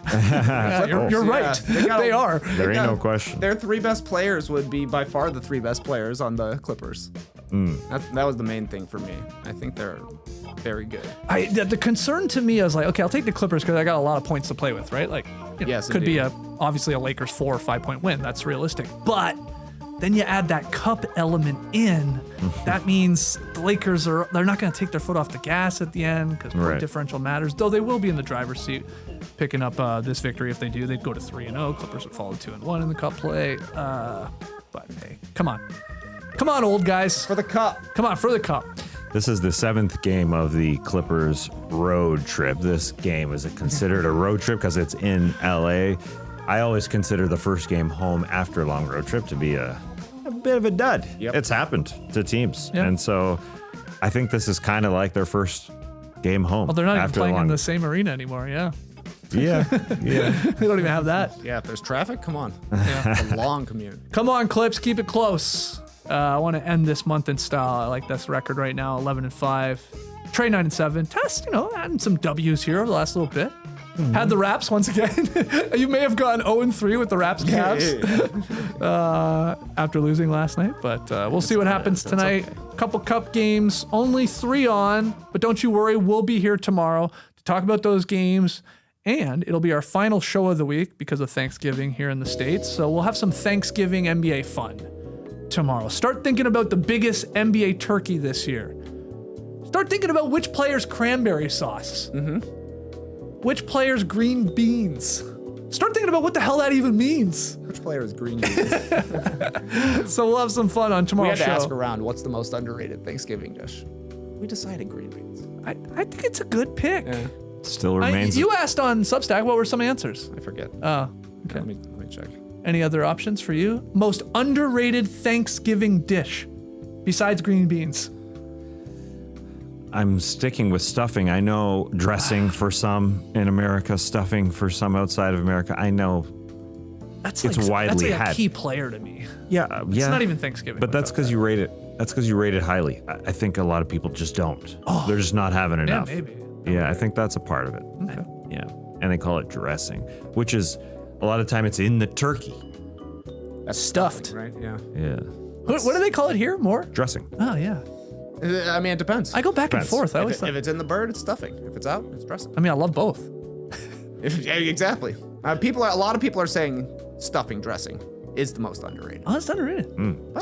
You're right. They are. There ain't no question. Their 3 best players would be by far the 3 best players on the Clippers. That was the main thing for me. I think they're very good. The concern to me is like, okay, I'll take the Clippers because I got a lot of points to play with, right? Like, yes, could be obviously a Lakers 4 or 5 point win. That's realistic. But then you add that cup element in. That means the Lakers they're not going to take their foot off the gas at the end because point differential matters. Though they will be in the driver's seat, picking up this victory. If they do, they'd go to 3-0. Clippers would fall to 2-1 in the cup play. But hey, come on, old guys, For the cup. come on for the cup. This is the 7th game of the Clippers road trip. This game is considered a road trip because it's in LA. I always consider the first game home after a long road trip to be a bit of a dud. Yep. It's happened to teams. Yep. And so I think this is kind of like their first game home. Well, they're not even playing in the same arena anymore. Yeah. Yeah. They don't even have that. Yeah, if there's traffic, come on. It's a long commute. Come on, Clips, keep it close. I want to end this month in style. I like this record right now, 11-5. Trey 9-7. Test, adding some W's here over the last little bit. Had the Raps once again. You may have gone 0-3 with the Raps Cavs after losing last night, but we'll see what happens tonight. Okay. couple cup games, only 3 on, but don't you worry, we'll be here tomorrow to talk about those games. And it'll be our final show of the week because of Thanksgiving here in the States. So we'll have some Thanksgiving NBA fun tomorrow. Start thinking about the biggest NBA turkey this year. Start thinking about which player's cranberry sauce. Which player's green beans. Start thinking about what the hell that even means. Which player is green beans? So we'll have some fun on We tomorrow's had to show. ask around, what's the most underrated Thanksgiving dish? We decided green beans. I think it's a good pick. Yeah, Still remains. You asked on Substack, what were some answers? I forget. Oh, okay. Let me check. Any other options for you? Most underrated Thanksgiving dish besides green beans? I'm sticking with stuffing. I know dressing for some in America, stuffing for some outside of America. I know. That's It's like, widely that's like a had. key player to me. Yeah, It's not even Thanksgiving. But that's without because that. you rate it. That's because you rate it highly. I think a lot of people just don't. They're just not having Yeah, enough. maybe. Yeah, I think that's a part of it. Okay. Yeah, and they call it dressing, which is a lot of time it's in the turkey. That's Stuffed. stuffing, right? Yeah. Yeah, What do they call it here? More? dressing. Oh, yeah. I mean, it depends. I go back and Depends. forth. I if, always thought. if it's in the bird, it's stuffing. If it's out, it's dressing. I mean, I love both. Yeah, exactly. A lot of people are saying stuffing dressing is the most underrated. Oh, that's underrated.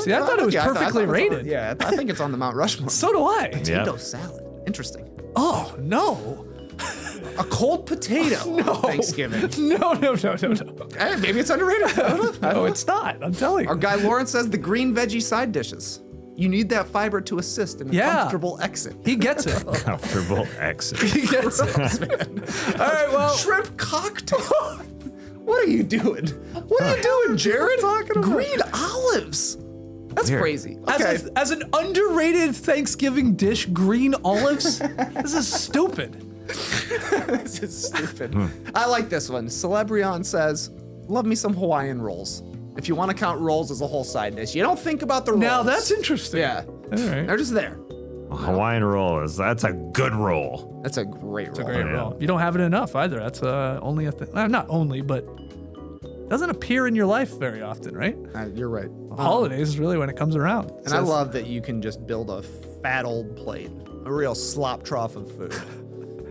See, I thought it was Yeah, I perfectly thought it was rated. yeah, I think it's on the Mount Rushmore. So do I. Potato salad. Interesting. Oh, no. A cold potato on Thanksgiving. No. Hey, maybe it's underrated. I don't know. No, it's not. I'm telling Our you. guy Lawrence says the green veggie side dishes. You need that fiber to assist in a Yeah. comfortable exit. He gets it. Comfortable exit. He gets it. All right, well. Shrimp cocktail. What are you doing? What are you doing, Jared? Green olives. That's Weird. crazy. Okay. As an underrated Thanksgiving dish, green olives? This is stupid. This is stupid. I like this one. Celebrion says, love me some Hawaiian rolls. If you want to count rolls as a whole side dish, you don't think about the rolls. Now that's interesting. Yeah. All right. They're just there. Hawaiian roll that's a good roll. That's a great roll. Great Yeah. roll. You don't have it enough either. That's only a thing. Not only, but doesn't appear in your life very often, right? You're right. Holidays is really when it comes around. And I love that you can just build a fat old plate, a real slop trough of food.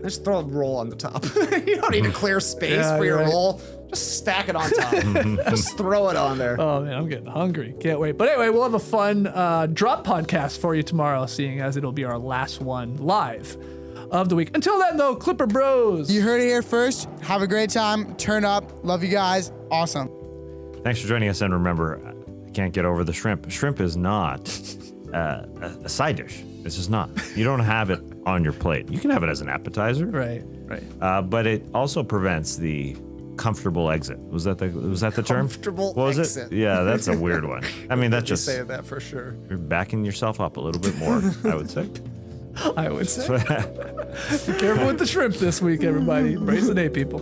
Just throw a roll on the top. You don't need to clear space Yeah, for your you're right. roll. Just stack it on top. Just throw it on there. Oh man, I'm getting hungry. Can't wait. But anyway, we'll have a fun drop podcast for you tomorrow, seeing as it'll be our last one live of the week. Until then, though, Clipper Bros. You heard it here first. Have a great time. Turn up. Love you guys. Awesome. Thanks for joining us, and remember, I can't get over the shrimp. Shrimp is not a side dish. It's just not. You don't have it on your plate. You can have it as an appetizer, Right. but it also prevents the comfortable exit. Was that the term? Comfortable What was exit. it? Yeah, that's a weird one. I mean, that just Say that for sure. you're backing yourself up a little bit more, I would say. I would say. Be careful with the shrimp this week, everybody. Embrace the day, people.